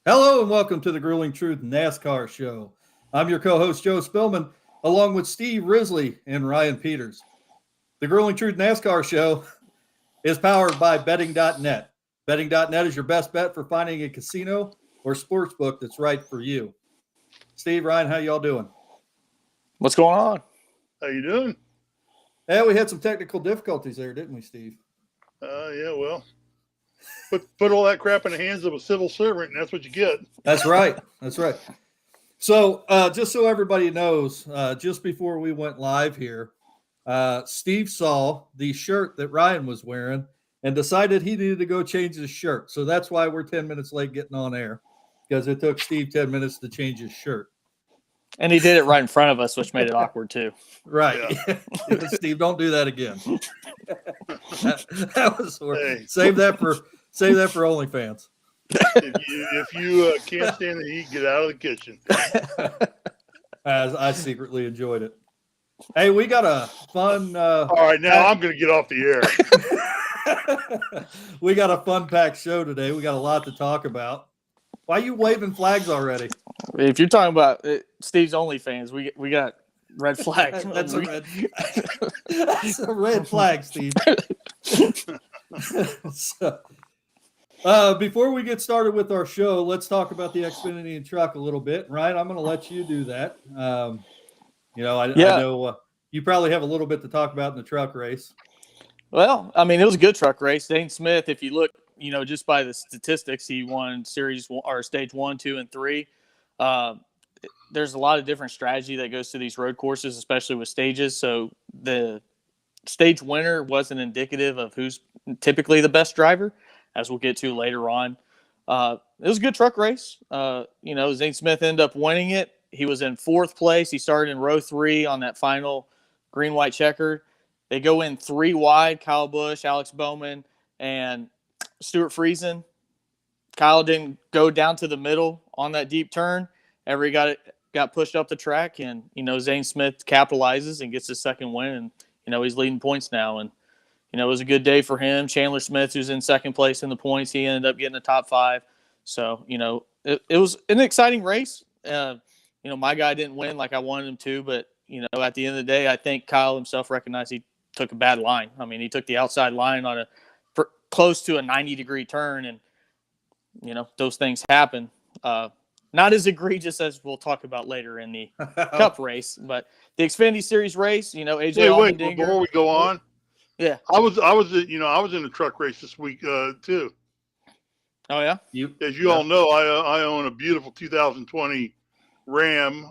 Hello and welcome to the Grueling Truth NASCAR Show. I'm your co-host Joe Spilman, along with Steve Risley and Ryan Peters. The Grueling Truth NASCAR Show is powered by Betting.net. Betting.net is your best bet for finding a casino or sports book that's right for you. Steve, Ryan, how y'all doing? What's going on? How you doing? Yeah, we had some technical difficulties there, didn't we, Steve? Yeah, well, put all that crap in the hands of a civil servant, and that's what you get. That's right. That's right. So just so everybody knows, just before we went live here, Steve saw the shirt that Ryan was wearing and decided he needed to go change his shirt. So that's why we're 10 minutes late getting on air, because it took Steve 10 minutes to change his shirt. And he did it right in front of us, which made it awkward too. Right. Yeah. Steve, don't do that again. that was Hey. Save that for OnlyFans. If you can't stand the heat, get out of the kitchen. As I secretly enjoyed it. Hey, we got a fun. All right, now I'm going to get off the air. We got a fun packed show today. We got a lot to talk about. Why are you waving flags already? If you're talking about Steve's OnlyFans, we got red flags. That's a red flag, Steve. Before we get started with our show, let's talk about the Xfinity and truck a little bit. Ryan, I'm going to let you do that. I know you probably have a little bit to talk about in the truck race. Well, I mean, it was a good truck race. Dane Smith, if you look, just by the statistics, he won stage 1, 2, and 3. There's a lot of different strategy that goes to these road courses, especially with stages. So the stage winner wasn't indicative of who's typically the best driver, as we'll get to later on. It was a good truck race. Zane Smith ended up winning it. He was in 4th place. He started in row 3 on that final green-white checker. They go in 3 wide, Kyle Busch, Alex Bowman, and Stuart Friesen. Kyle didn't go down to the middle on that deep turn. He got pushed up the track, and, Zane Smith capitalizes and gets his second win, and, he's leading points now. And, it was a good day for him. Chandler Smith, who's in 2nd place in the points, he ended up getting the top 5. So, it was an exciting race. My guy didn't win like I wanted him to, but, at the end of the day, I think Kyle himself recognized he took a bad line. I mean, he took the outside line on close to a 90-degree turn, and, those things happen. Not as egregious as we'll talk about later in the Cup race, but the Xfinity Series race, AJ Allmendinger. Before we go on, yeah, I was in a truck race this week too. Oh yeah, as you all know, I own a beautiful 2020 Ram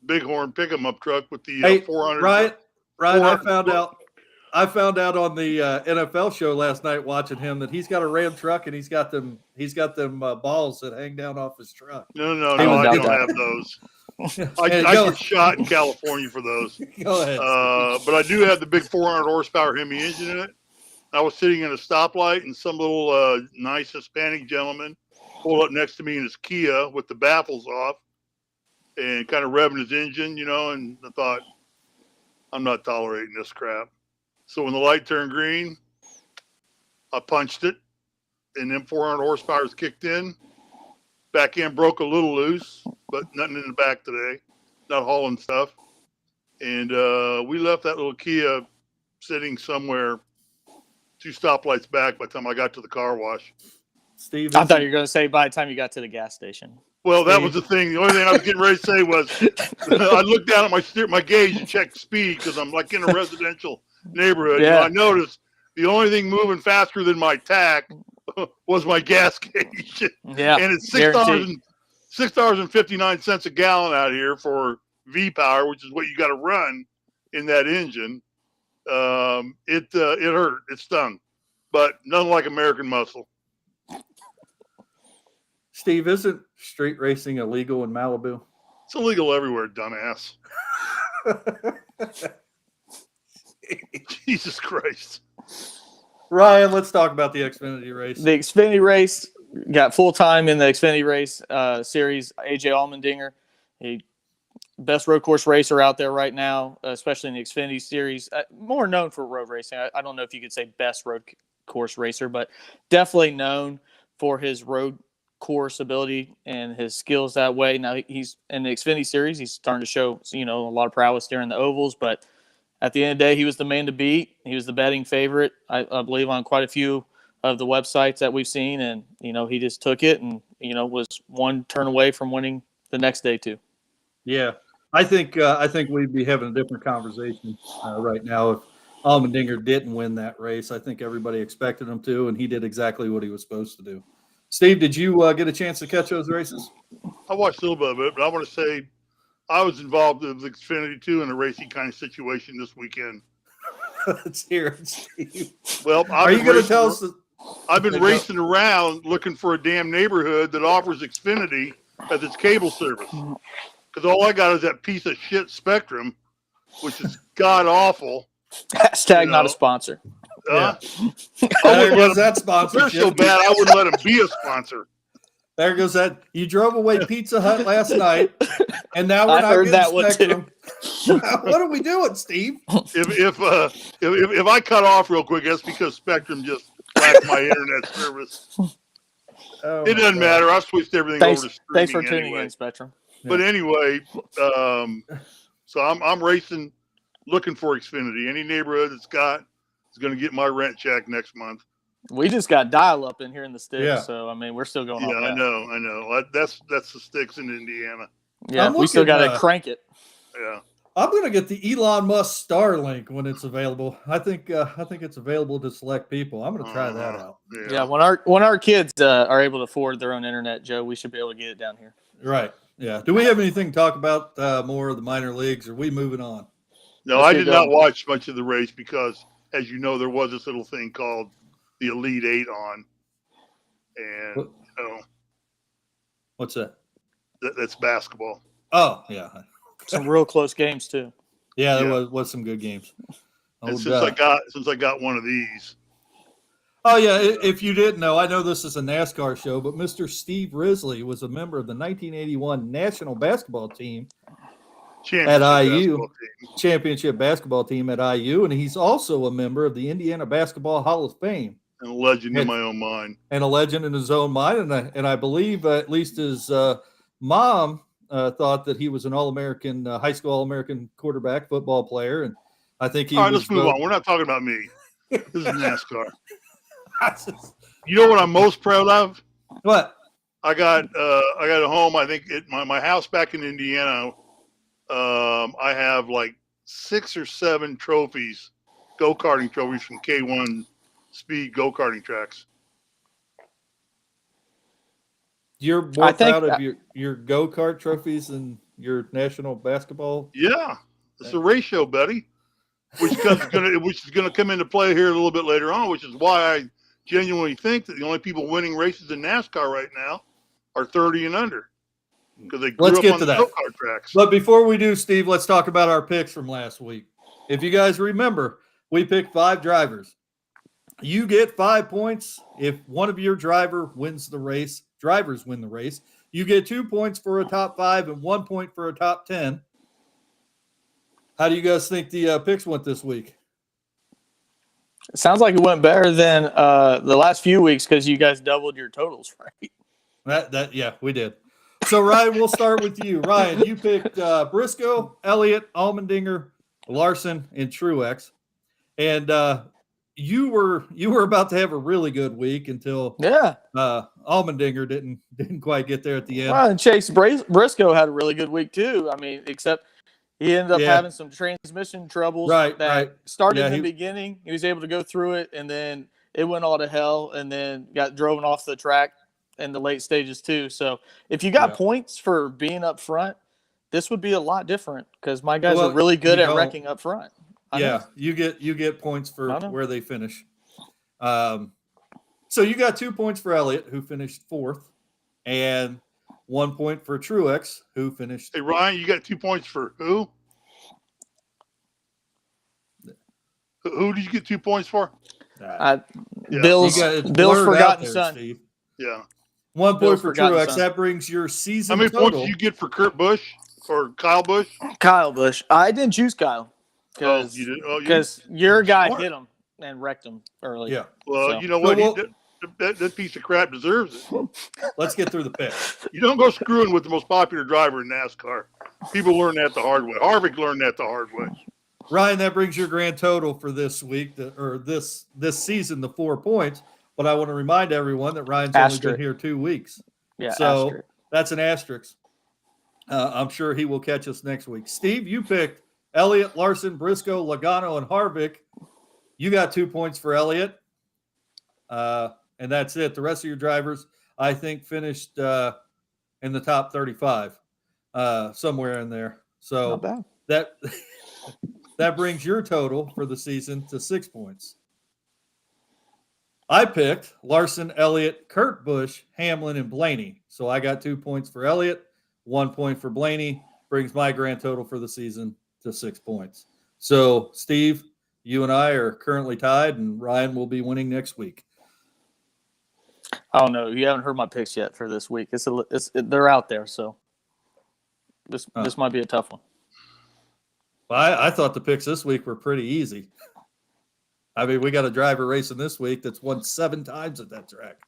Bighorn pick-em-up truck with the 400. Right. I found out on the NFL show last night watching him that he's got a Ram truck and he's got them balls that hang down off his truck. No, I don't have those. I get shot in California for those. Go ahead. But I do have the big 400 horsepower Hemi engine in it. I was sitting in a stoplight and some little nice Hispanic gentleman pulled up next to me in his Kia with the baffles off and kind of revving his engine, and I thought, I'm not tolerating this crap. So when the light turned green, I punched it, and then 400 horsepower kicked in. Back end broke a little loose, but nothing in the back today, not hauling stuff. And we left that little Kia sitting somewhere 2 stoplights back by the time I got to the car wash. Steve, I thought you were going to say by the time you got to the gas station. Well, that was the thing. The only thing I was getting ready to say was I looked down at my gauge and checked speed because I'm like in a residential neighborhood. Yeah. I noticed the only thing moving faster than my tack was my gas gauge. Yeah, and it's $6.59 a gallon out here for V power, which is what you got to run in that engine. It hurt, it stung, but nothing like American muscle. Steve, isn't street racing illegal in Malibu? It's illegal everywhere, dumbass. Jesus Christ. Ryan, let's talk about the Xfinity race. The Xfinity race got full time in the Xfinity race series. AJ Allmendinger, he best road course racer out there right now, especially in the Xfinity series. More known for road racing. I don't know if you could say best road course racer, but definitely known for his road course ability and his skills that way. Now he's in the Xfinity Series. He's starting to show, a lot of prowess during the ovals. But at the end of the day, he was the man to beat. He was the betting favorite, I believe, on quite a few of the websites that we've seen. And, he just took it and, was one turn away from winning the next day too. Yeah. I think we'd be having a different conversation right now if Allmendinger didn't win that race. I think everybody expected him to, and he did exactly what he was supposed to do. Steve, did you get a chance to catch those races? I watched a little bit of it, but I want to say I was involved with Xfinity too in a racing kind of situation this weekend. Let's hear it, Steve. Well, are you going to tell us? I've been racing around looking for a damn neighborhood that offers Xfinity as its cable service. Because all I got is that piece of shit Spectrum, which is god awful. Hashtag not a sponsor. There goes that sponsor. They're so bad, I wouldn't let them be a sponsor. There goes that. You drove away Pizza Hut last night, and now we're not getting Spectrum. What are we doing, Steve? If I cut off real quick, that's because Spectrum just lacked my internet service. It doesn't matter. I've switched everything over to streaming. Thanks for tuning in, Spectrum. But anyway, so I'm racing, looking for Xfinity. Any neighborhood that's got is going to get my rent check next month. We just got dial-up in here in the sticks, so we're still going on. Yeah, I know. That's the sticks in Indiana. Yeah, we still got to crank it. Yeah, I'm going to get the Elon Musk Starlink when it's available. I think it's available to select people. I'm going to try that out. Yeah, when our kids are able to afford their own internet, Joe, we should be able to get it down here. Right. Yeah. Do we have anything to talk about more of the minor leagues? Or are we moving on? No, I did not watch much of the race because, as you know, there was this little thing called the Elite Eight on, and what's that? That's basketball. Oh yeah, some real close games too. Yeah, there was some good games. And since I got one of these. Oh yeah, if you didn't know, I know this is a NASCAR show, but Mr. Steve Risley was a member of the 1981 national basketball team at IU, championship basketball team at IU, and he's also a member of the Indiana Basketball Hall of Fame. And a legend in my own mind. And a legend in his own mind, and I believe at least his mom thought that he was an All-American, high school All-American quarterback, football player, and I think he. All right, let's move on. We're not talking about me. This is NASCAR. You know what I'm most proud of? What? I got a home. I think my house back in Indiana. I have like 6 or 7 trophies, go-karting trophies from K1 Speed go-karting tracks. You're more proud of your go-kart trophies than your national basketball? Yeah, it's a ratio, buddy, which is gonna come into play here a little bit later on, which is why I genuinely think that the only people winning races in NASCAR right now are 30 and under. Because they grew up on the go-kart tracks. But before we do, Steve, let's talk about our picks from last week. If you guys remember, we picked 5 drivers. You get 5 points if one of your drivers wins the race. You get 2 points for a top 5 and 1 point for a top 10. How do you guys think the picks went this week? It sounds like it went better than the last few weeks because you guys doubled your totals, right? Yeah, we did. So, Ryan, we'll start with you. Ryan, you picked Briscoe, Elliott, Allmendinger, Larson, and Truex. And you were about to have a really good week until Allmendinger didn't quite get there at the end. Well, and Chase Briscoe had a really good week too. I mean, except he ended up having some transmission troubles started in the beginning. He was able to go through it, and then it went all to hell, and then got driven off the track in the late stages too. So if you got points for being up front, this would be a lot different because my guys are really good at wrecking up front. You get points for where they finish. So you got 2 points for Elliott, who finished 4th, and 1 point for Truex, who finished. Hey Ryan, you got 2 points for who? Who did you get 2 points for? Bill's forgotten son. Steve. Yeah. 1 point for Truex. That brings your season. How many total. points did you get for Kurt Busch or Kyle Busch? Kyle Busch. I didn't choose Kyle because your guy hit him and wrecked him early. Yeah. Well, you know what? That piece of crap deserves it. Let's get through the pick. You don't go screwing with the most popular driver in NASCAR. People learn that the hard way. Harvick learned that the hard way. Ryan, that brings your grand total for this week, or this season, to 4 points. But I want to remind everyone that Ryan's only been here 2 weeks. Yeah, so asterisk. That's an asterisk. I'm sure he will catch us next week. Steve, you picked Elliott, Larson, Briscoe, Logano, and Harvick. You got 2 points for Elliott. And that's it. The rest of your drivers, I think, finished in the top 35, somewhere in there. So Not bad. that brings your total for the season to 6 points. I picked Larson, Elliott, Kurt Busch, Hamlin, and Blaney. So I got 2 points for Elliott, 1 point for Blaney, brings my grand total for the season to 6 points. So, Steve, you and I are currently tied, and Ryan will be winning next week. I don't know. You haven't heard my picks yet for this week. They're out there, so this might be a tough one. Well, I thought the picks this week were pretty easy. I mean, we got a driver racing this week that's won 7 times at that track.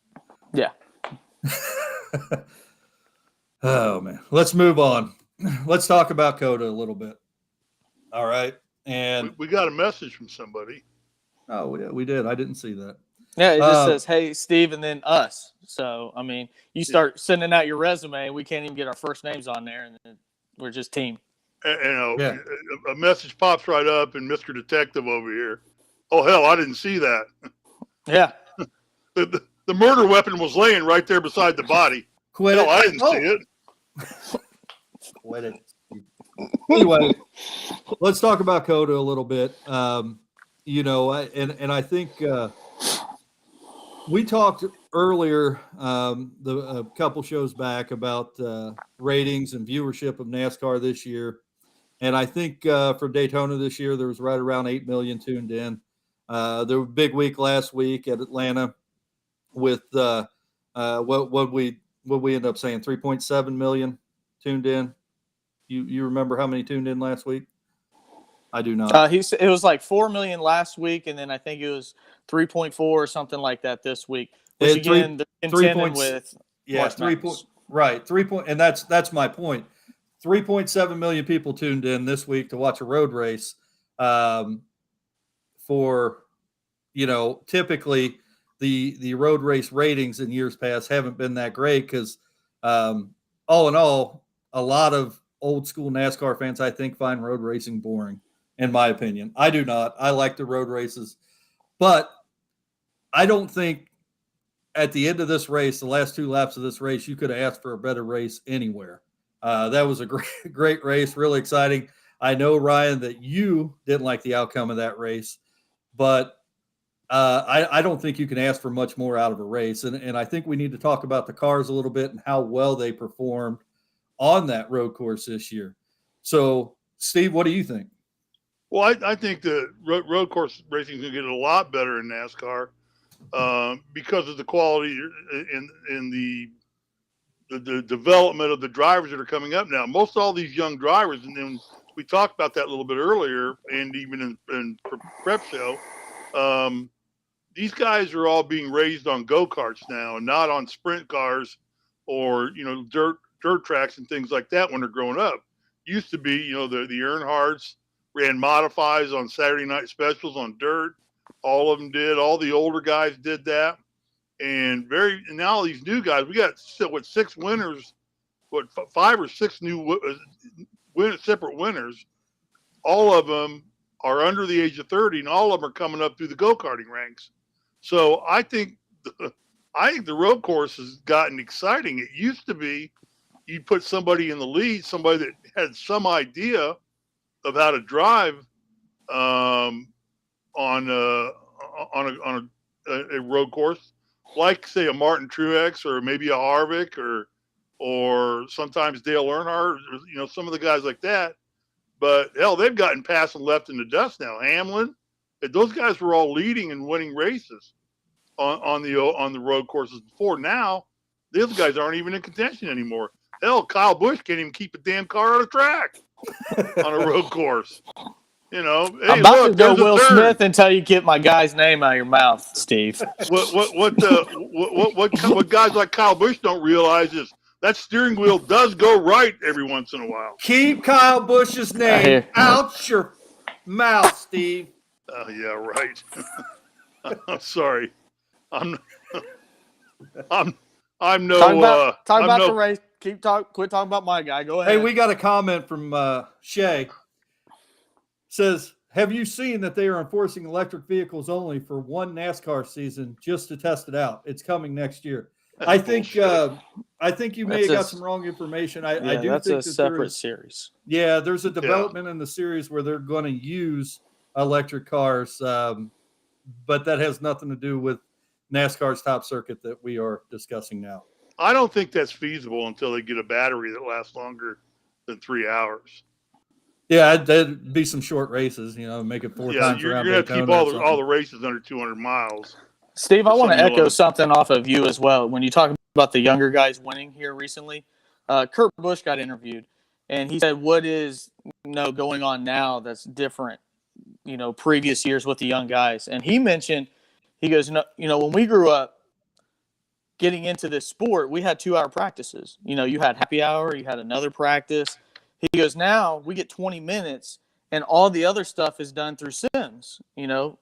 Yeah. Oh, man. Let's move on. Let's talk about COTA a little bit. All right. And we got a message from somebody. Oh, yeah, we did. I didn't see that. Yeah, it just says, hey, Steve, and then us. So, I mean, you start sending out your resume, and we can't even get our first names on there, and then we're just team. A message pops right up, and Mr. Detective over here. Oh, hell, I didn't see that. Yeah. The murder weapon was laying right there beside the body. Quit hell, I didn't see it. Quit it. Anyway, let's talk about COTA a little bit. I think we talked earlier, a couple shows back, about ratings and viewership of NASCAR this year. And I think for Daytona this year, there was right around 8 million tuned in. There was a big week last week at Atlanta with what we end up saying, 3.7 million tuned in. You remember how many tuned in last week? I do not. It was like 4 million last week, and then I think it was 3.4 or something like that this week. Which again, they're contending with. Yeah, 3 point. Right, 3 point, and that's my point. 3.7 million people tuned in this week to watch a road race. For, typically the road race ratings in years past haven't been that great because, all in all, a lot of old school NASCAR fans, I think, find road racing boring, in my opinion. I do not. I like the road races, but I don't think at the end of this race, the last 2 laps of this race, you could have asked for a better race anywhere. That was a great race, really exciting. I know, Ryan, that you didn't like the outcome of that race, but I don't think you can ask for much more out of a race. And I think we need to talk about the cars a little bit and how well they performed on that road course this year. So, Steve, what do you think? Well, I think the road course racing is going to get a lot better in NASCAR because of the quality in the development of the drivers that are coming up now. Most all these young drivers, and then we talked about that a little bit earlier, and even in prep show, these guys are all being raised on go-karts now, and not on sprint cars or dirt tracks and things like that when they're growing up. Used to be, the Earnhardts ran modifies on Saturday night specials on dirt. All of them did. All the older guys did that. And now these new guys, we got 6 winners, 5 or 6 new separate winners. All of them are under the age of 30, and all of them are coming up through the go-karting ranks. So I think the road course has gotten exciting. It used to be you put somebody in the lead, somebody that had some idea of how to drive on a road course, like say a Martin Truex or maybe a Harvick or sometimes Dale Earnhardt, some of the guys like that. But hell, they've gotten past and left in the dust now. Hamlin, those guys were all leading and winning races on the road courses before. Now, those guys aren't even in contention anymore. Hell, Kyle Busch can't even keep a damn car on a track on a road course. You know, hey, I'm about look, to go there's a Will third. Smith until you get my guy's name out of your mouth, Steve. What guys like Kyle Busch don't realize is that steering wheel does go right every once in a while. Keep Kyle Busch's name out your mouth, Steve. Oh yeah, right. I'm sorry. I'm no. Talk about the race. Quit talking about my guy. Go ahead. Hey, we got a comment from Shay. Says, have you seen that they are enforcing electric vehicles only for one NASCAR season just to test it out? It's coming next year. I think you may have got some wrong information. I do that's think a separate series. Yeah, there's a development in the series where they're going to use electric cars, but that has nothing to do with NASCAR's top circuit that we are discussing now. I don't think that's feasible until they get a battery that lasts longer than 3 hours. Yeah, that'd be some short races, make it four times you're around. You're going to have to keep all the races under 200 miles. Steve, I want to echo something off of you as well. When you talk about the younger guys winning here recently, Kurt Busch got interviewed, and he said, what is going on now that's different, previous years with the young guys? And he mentioned, he goes, when we grew up getting into this sport, we had 2-hour practices. You had happy hour, you had another practice. He goes, now we get 20 minutes, and all the other stuff is done through sims.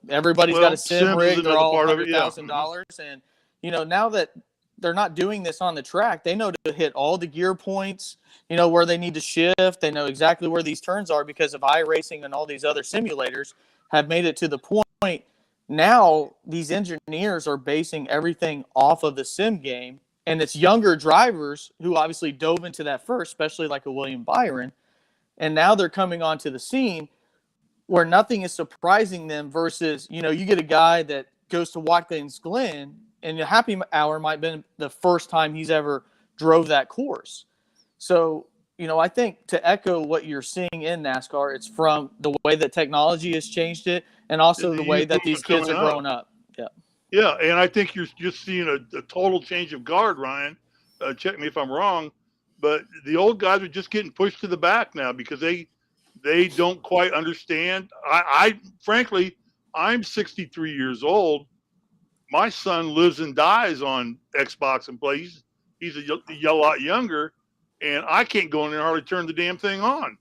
Everybody's got a sim rig. They're all $100,000. And, now that they're not doing this on the track, they know to hit all the gear points, where they need to shift. They know exactly where these turns are because of iRacing and all these other simulators have made it to the point now these engineers are basing everything off of the sim game. And it's younger drivers who obviously dove into that first, especially like a William Byron. And now they're coming onto the scene where nothing is surprising them versus, you get a guy that goes to Watkins Glen and the happy hour might have been the first time he's ever drove that course. So, I think to echo what you're seeing in NASCAR, it's from the way that technology has changed it and also the way that these kids are growing up. Yeah. Yeah, and I think you're just seeing a total change of guard, Ryan. Check me if I'm wrong, but the old guys are just getting pushed to the back now because they don't quite understand. I frankly, I'm 63 years old. My son lives and dies on Xbox and plays. He's a lot younger, and I can't go in there and hardly turn the damn thing on.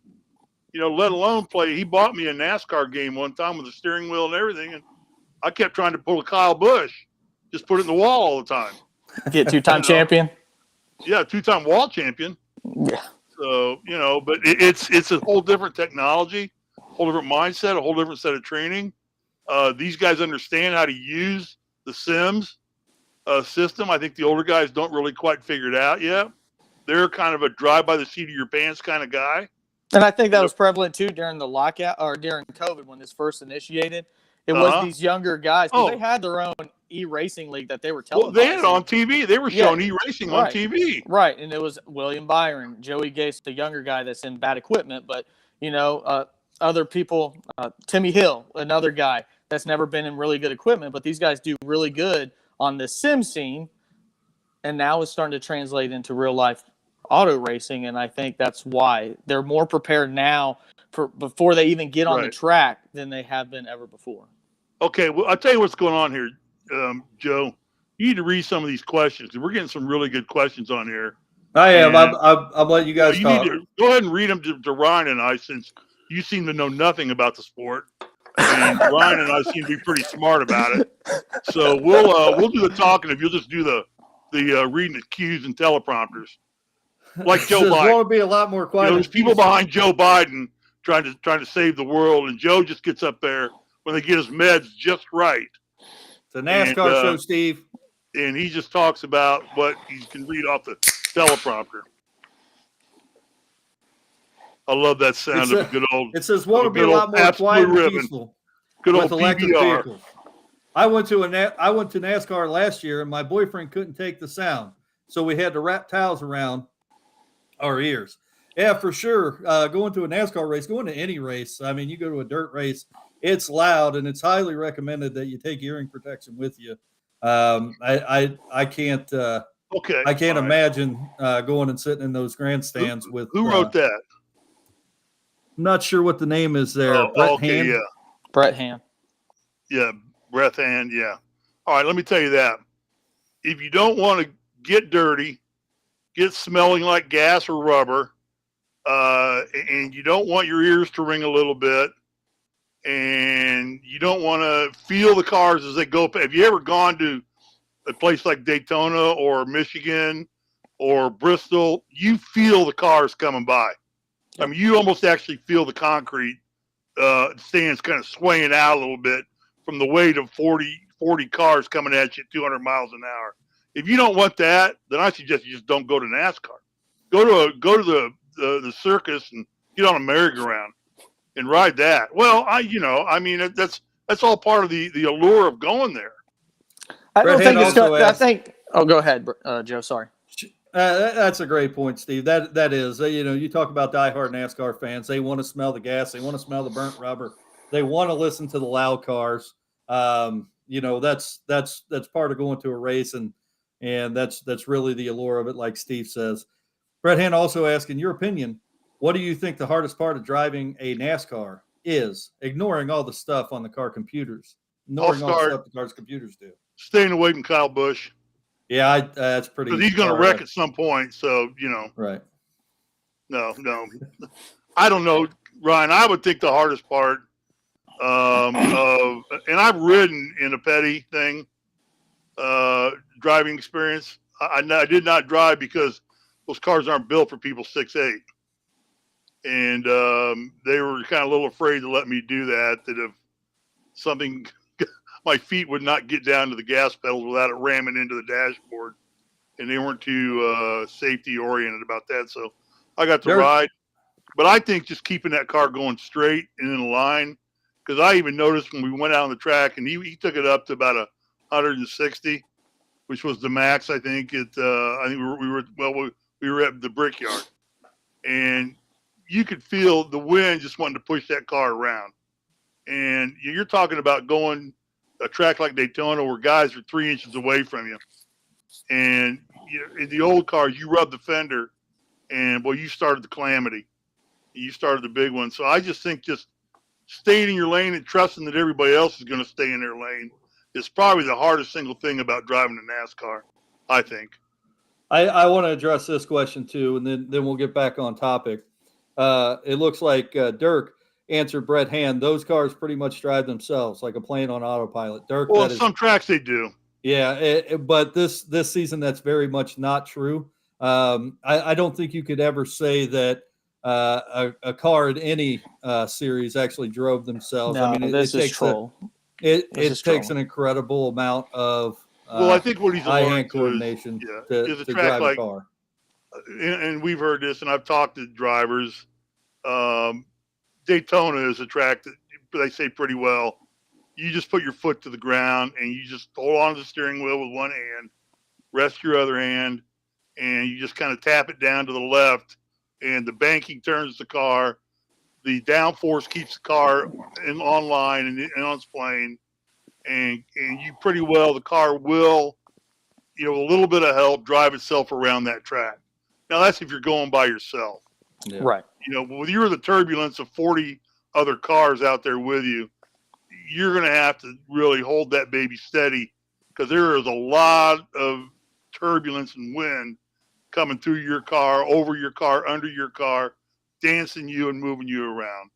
Let alone play. He bought me a NASCAR game one time with a steering wheel and everything, and I kept trying to pull a Kyle Busch, just put it in the wall all the time. Get 2-time champion. Yeah, 2-time wall champion. Yeah. So, but it's a whole different technology, whole different mindset, a whole different set of training. These guys understand how to use the Sims system. I think the older guys don't really quite figure it out yet. They're kind of a drive by the seat of your pants kind of guy. And I think that was prevalent too during the lockout or during COVID when this first initiated. It was these younger guys because they had their own e-racing league that they were televising. Well, they had it on TV. They were showing e-racing on TV. Right, and it was William Byron, Joey Gase, the younger guy that's in bad equipment, but other people, Timmy Hill, another guy that's never been in really good equipment, but these guys do really good on the sim scene, and now it's starting to translate into real life auto racing, and I think that's why they're more prepared now for before they even get on the track than they have been ever before. Okay, well, I'll tell you what's going on here, Joe. You need to read some of these questions. We're getting some really good questions on here. I am. I'm letting you guys talk. Need to go ahead and read them to Ryan and I, since you seem to know nothing about the sport, and Ryan and I seem to be pretty smart about it. So we'll do the talking if you'll just do the reading the cues and teleprompters, like Joe Biden. Want to be a lot more quiet. There's people behind Joe Biden trying to save the world, and Joe just gets up there when they get his meds just right. It's a NASCAR show, Steve. And he just talks about what he can read off the teleprompter. I love that sound of a good old. It says, "Want to be a lot more quiet and peaceful good with old electric PBR. vehicles." I went to NASCAR last year, and my boyfriend couldn't take the sound, so we had to wrap towels around our ears. Yeah, for sure. Going to a NASCAR race, going to any race. I mean, you go to a dirt race, it's loud, and it's highly recommended that you take hearing protection with you. I can't. I can't imagine going and sitting in those grandstands with. Who wrote that? I'm not sure what the name is there. Oh, Brett okay, Hand? yeah. Brett Hand. Yeah, breath hand, yeah. All right, let me tell you that. If you don't want to get dirty, get smelling like gas or rubber, and you don't want your ears to ring a little bit, and you don't want to feel the cars as they go. Have you ever gone to a place like Daytona or Michigan or Bristol? You feel the cars coming by. I mean, you almost actually feel the concrete stands kind of swaying out a little bit from the weight of 40 cars coming at you at 200 miles an hour. If you don't want that, then I suggest you just don't go to NASCAR. Go to the circus and get on a merry-go-round and ride that. Well, that's all part of the allure of going there. I don't think it's also going. I think. Oh, go ahead, Joe. Sorry. That's a great point, Steve. That is, you talk about diehard NASCAR fans. They want to smell the gas. They want to smell the burnt rubber. They want to listen to the loud cars. That's part of going to a race, and that's really the allure of it, like Steve says. Brett Hand also asked, in your opinion, what do you think the hardest part of driving a NASCAR is? Ignoring all the stuff on the car computers. Ignoring all the stuff the car's computers do. Staying away from Kyle Busch. Yeah, that's pretty. Because he's going to wreck at some point. So, Right. No. I don't know, Ryan. I would think the hardest part and I've ridden in a petty thing, driving experience. I did not drive because those cars aren't built for people 6'8". And they were kind of a little afraid to let me do that if something – my feet would not get down to the gas pedals without it ramming into the dashboard. And they weren't too safety oriented about that. So I got to ride. But I think just keeping that car going straight and in a line, because I even noticed when we went out on the track, and he took it up to about 160, which was the max, I think. I think we were at the Brickyard. And you could feel the wind just wanting to push that car around. And you're talking about going a track like Daytona where guys are 3 inches away from you. And in the old cars, you rub the fender, and, you started the calamity. You started the big one. So I just think just staying in your lane and trusting that everybody else is going to stay in their lane is probably the hardest single thing about driving a NASCAR, I think. I want to address this question too, and then we'll get back on topic. It looks like Dirk answered Brett Hand. Those cars pretty much drive themselves, like a plane on autopilot. Dirk. Well, some tracks they do. Yeah, but this season that's very much not true. I don't think you could ever say that a car in any series actually drove themselves. No, I mean, this is troll. It takes an incredible amount of I think what he's eye-hand coordination to drive a car. And we've heard this, and I've talked to drivers. Daytona is a track that they say pretty well. You just put your foot to the ground and you just hold on to the steering wheel with one hand, rest your other hand, and you just kind of tap it down to the left, and the banking turns the car. The downforce keeps the car on line and on its plane, and you pretty well, the car will, a little bit of help, drive itself around that track. Now, that's if you're going by yourself. Yeah. Right. With the turbulence of 40 other cars out there with you, you're going to have to really hold that baby steady, because there is a lot of turbulence and wind coming through your car, over your car, under your car, dancing you and moving you around.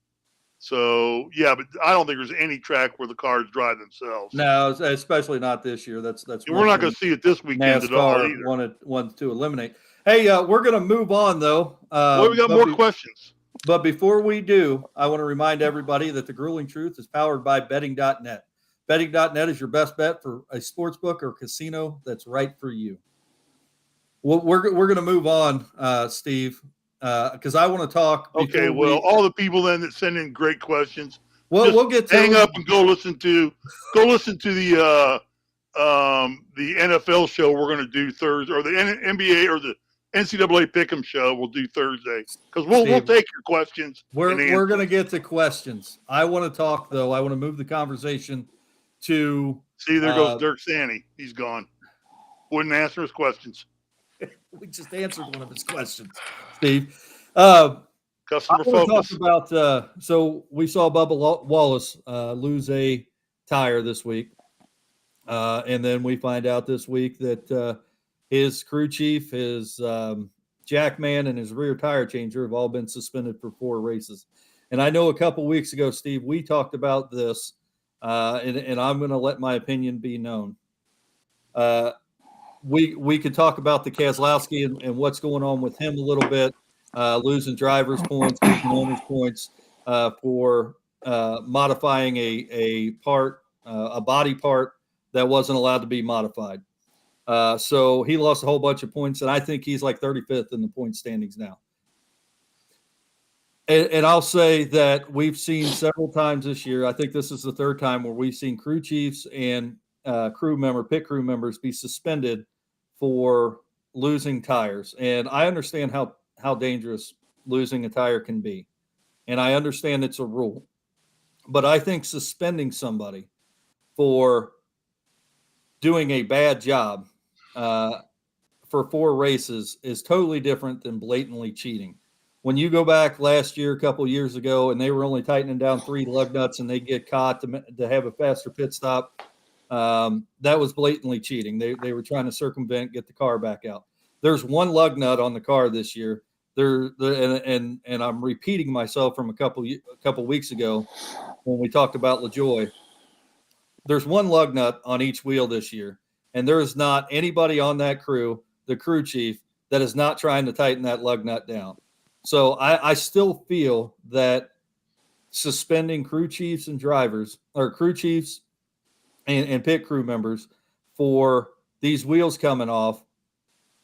So, yeah, but I don't think there's any track where the cars drive themselves. No, especially not this year. That's we're not going to see it this weekend at all either. Wanted to eliminate. Hey, we're going to move on, though. We got more questions. But before we do, I want to remind everybody that The Grueling Truth is powered by betting.net. Betting.net is your best bet for a sports book or casino that's right for you. Well, we're going to move on, Steve, because I want to talk. Okay, all the people then that send in great questions. Well, we'll get to hang up and go listen to the NFL show we're going to do Thursday, or the NBA or the NCAA Pick'em show we'll do Thursday, because we'll take your questions. We're going to get to questions. I want to talk, though. I want to move the conversation to. See, there goes Dirk Sanny. He's gone. Wouldn't answer his questions. We just answered one of his questions, Steve. Because Customer I want to focus. talk about so we saw Bubba Wallace lose a tire this week. And then we find out this week that his crew chief, his jackman, and his rear tire changer have all been suspended for 4 races. And I know a couple weeks ago, Steve, we talked about this, and I'm going to let my opinion be known. We could talk about the Kazlowski and what's going on with him a little bit, losing driver's points, losing owner's points for modifying a part, a body part that wasn't allowed to be modified. So he lost a whole bunch of points, and I think he's like 35th in the point standings now. And I'll say that we've seen several times this year. I think this is the 3rd time where we've seen crew chiefs and pit crew members be suspended for losing tires. And I understand how dangerous losing a tire can be. And I understand it's a rule. But I think suspending somebody for doing a bad job for 4 races is totally different than blatantly cheating. When you go back last year, a couple of years ago, and they were only tightening down 3 lug nuts and they get caught to have a faster pit stop, that was blatantly cheating. They were trying to circumvent, get the car back out. There's 1 lug nut on the car this year. And I'm repeating myself from a couple weeks ago when we talked about LaJoy. There's 1 lug nut on each wheel this year, and there is not anybody on that crew, the crew chief, that is not trying to tighten that lug nut down. So I still feel that suspending crew chiefs and drivers, or crew chiefs and pit crew members for these wheels coming off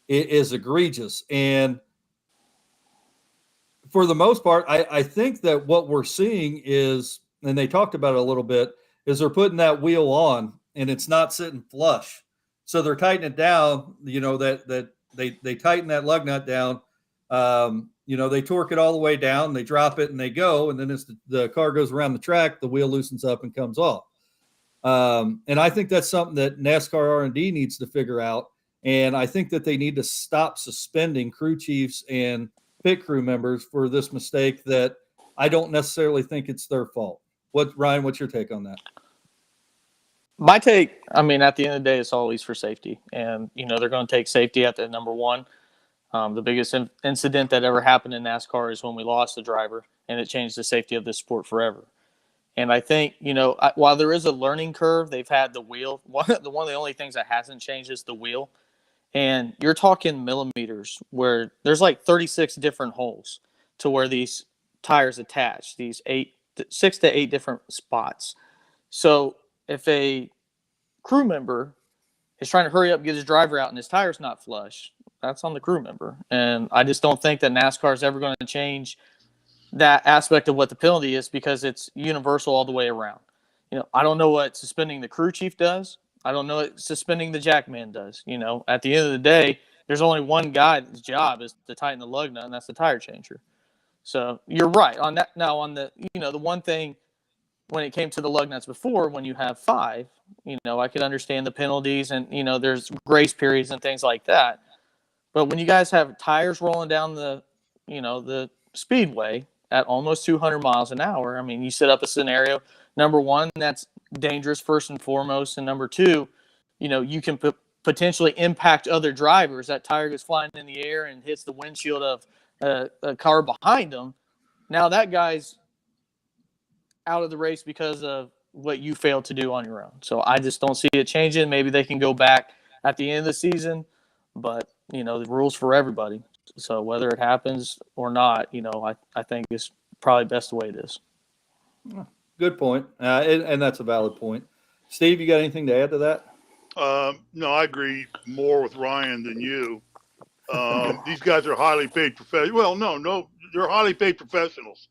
is egregious. And for the most part, I think that what we're seeing is, and they talked about it a little bit, is they're putting that wheel on and it's not sitting flush. So they're tightening it down, that they tighten that lug nut down. They torque it all the way down, they drop it and they go. And then as the car goes around the track, the wheel loosens up and comes off. And I think that's something that NASCAR R&D needs to figure out. And I think that they need to stop suspending crew chiefs and pit crew members for this mistake that I don't necessarily think it's their fault. Ryan, what's your take on that? My take, at the end of the day, it's always for safety. And, they're going to take safety at the number one. The biggest incident that ever happened in NASCAR is when we lost the driver, and it changed the safety of this sport forever. And I think, while there is a learning curve, they've had the wheel. One of the only things that hasn't changed is the wheel. And you're talking millimeters where there's like 36 different holes to where these tires attach, these 6 to 8 different spots. So if a crew member is trying to hurry up and get his driver out and his tire's not flush, that's on the crew member. And I just don't think that NASCAR is ever going to change that aspect of what the penalty is, because it's universal all the way around. I don't know what suspending the crew chief does. I don't know what suspending the jackman does. At the end of the day, there's only one guy whose job is to tighten the lug nut, and that's the tire changer. So you're right on that. Now on the, the one thing when it came to the lug nuts before, when you have 5, I could understand the penalties and, there's grace periods and things like that. But when you guys have tires rolling down the speedway at almost 200 miles an hour, you set up a scenario. Number one, that's dangerous first and foremost. And number two, you can potentially impact other drivers. That tire goes flying in the air and hits the windshield of a car behind them. Now that guy's out of the race because of what you failed to do on your own. So I just don't see it changing. Maybe they can go back at the end of the season, but the rules for everybody. So whether it happens or not, I think it's probably best the way it is. Good point. And that's a valid point. Steve, you got anything to add to that? No, I agree more with Ryan than you. These guys are highly paid professionals. Well, no, they're highly paid professionals.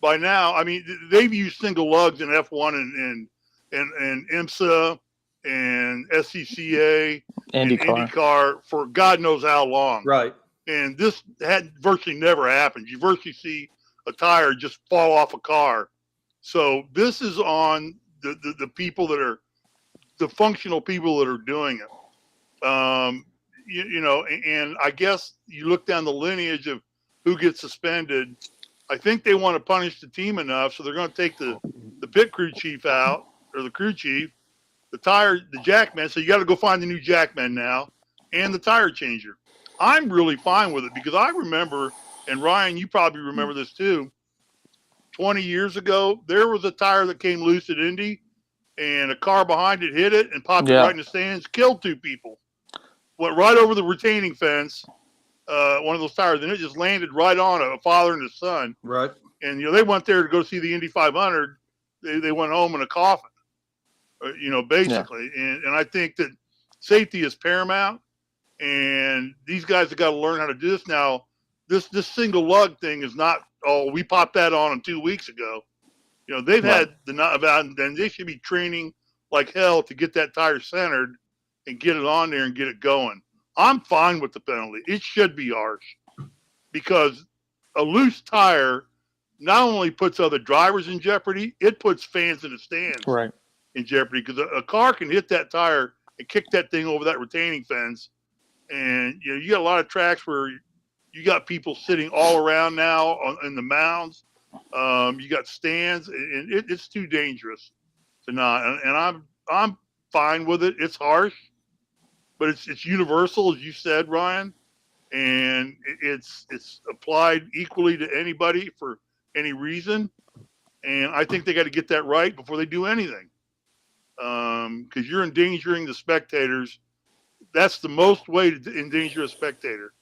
By now, they've used single lugs in F1 and IMSA and SCCA and IndyCar for God knows how long. Right. And this had virtually never happened. You virtually see a tire just fall off a car. So this is on the people that are the functional people that are doing it. And I guess you look down the lineage of who gets suspended. I think they want to punish the team enough, so they're going to take the pit crew chief out, or the crew chief, the jackman. So you got to go find the new jackman now, and the tire changer. I'm really fine with it because I remember, and Ryan, you probably remember this too. 20 years ago, there was a tire that came loose at Indy, and a car behind it hit it and popped it right in the stands, killed 2 people, went right over the retaining fence. One of those tires, and it just landed right on a father and his son. Right. And, they went there to go see the Indy 500. They went home in a coffin, basically. Yeah. And I think that safety is paramount, and these guys have got to learn how to do this. Now, this single lug thing is not, we popped that on them 2 weeks ago. They've had and they should be training like hell to get that tire centered and get it on there and get it going. I'm fine with the penalty. It should be harsh because a loose tire not only puts other drivers in jeopardy, it puts fans in the stands in jeopardy because a car can hit that tire and kick that thing over that retaining fence. And, you got a lot of tracks where you got people sitting all around now in the mounds. You got stands, and it's too dangerous to not. And I'm fine with it. It's harsh. But it's universal, as you said, Ryan, and it's applied equally to anybody for any reason. And I think they got to get that right before they do anything, because you're endangering the spectators. That's the most way to endanger a spectator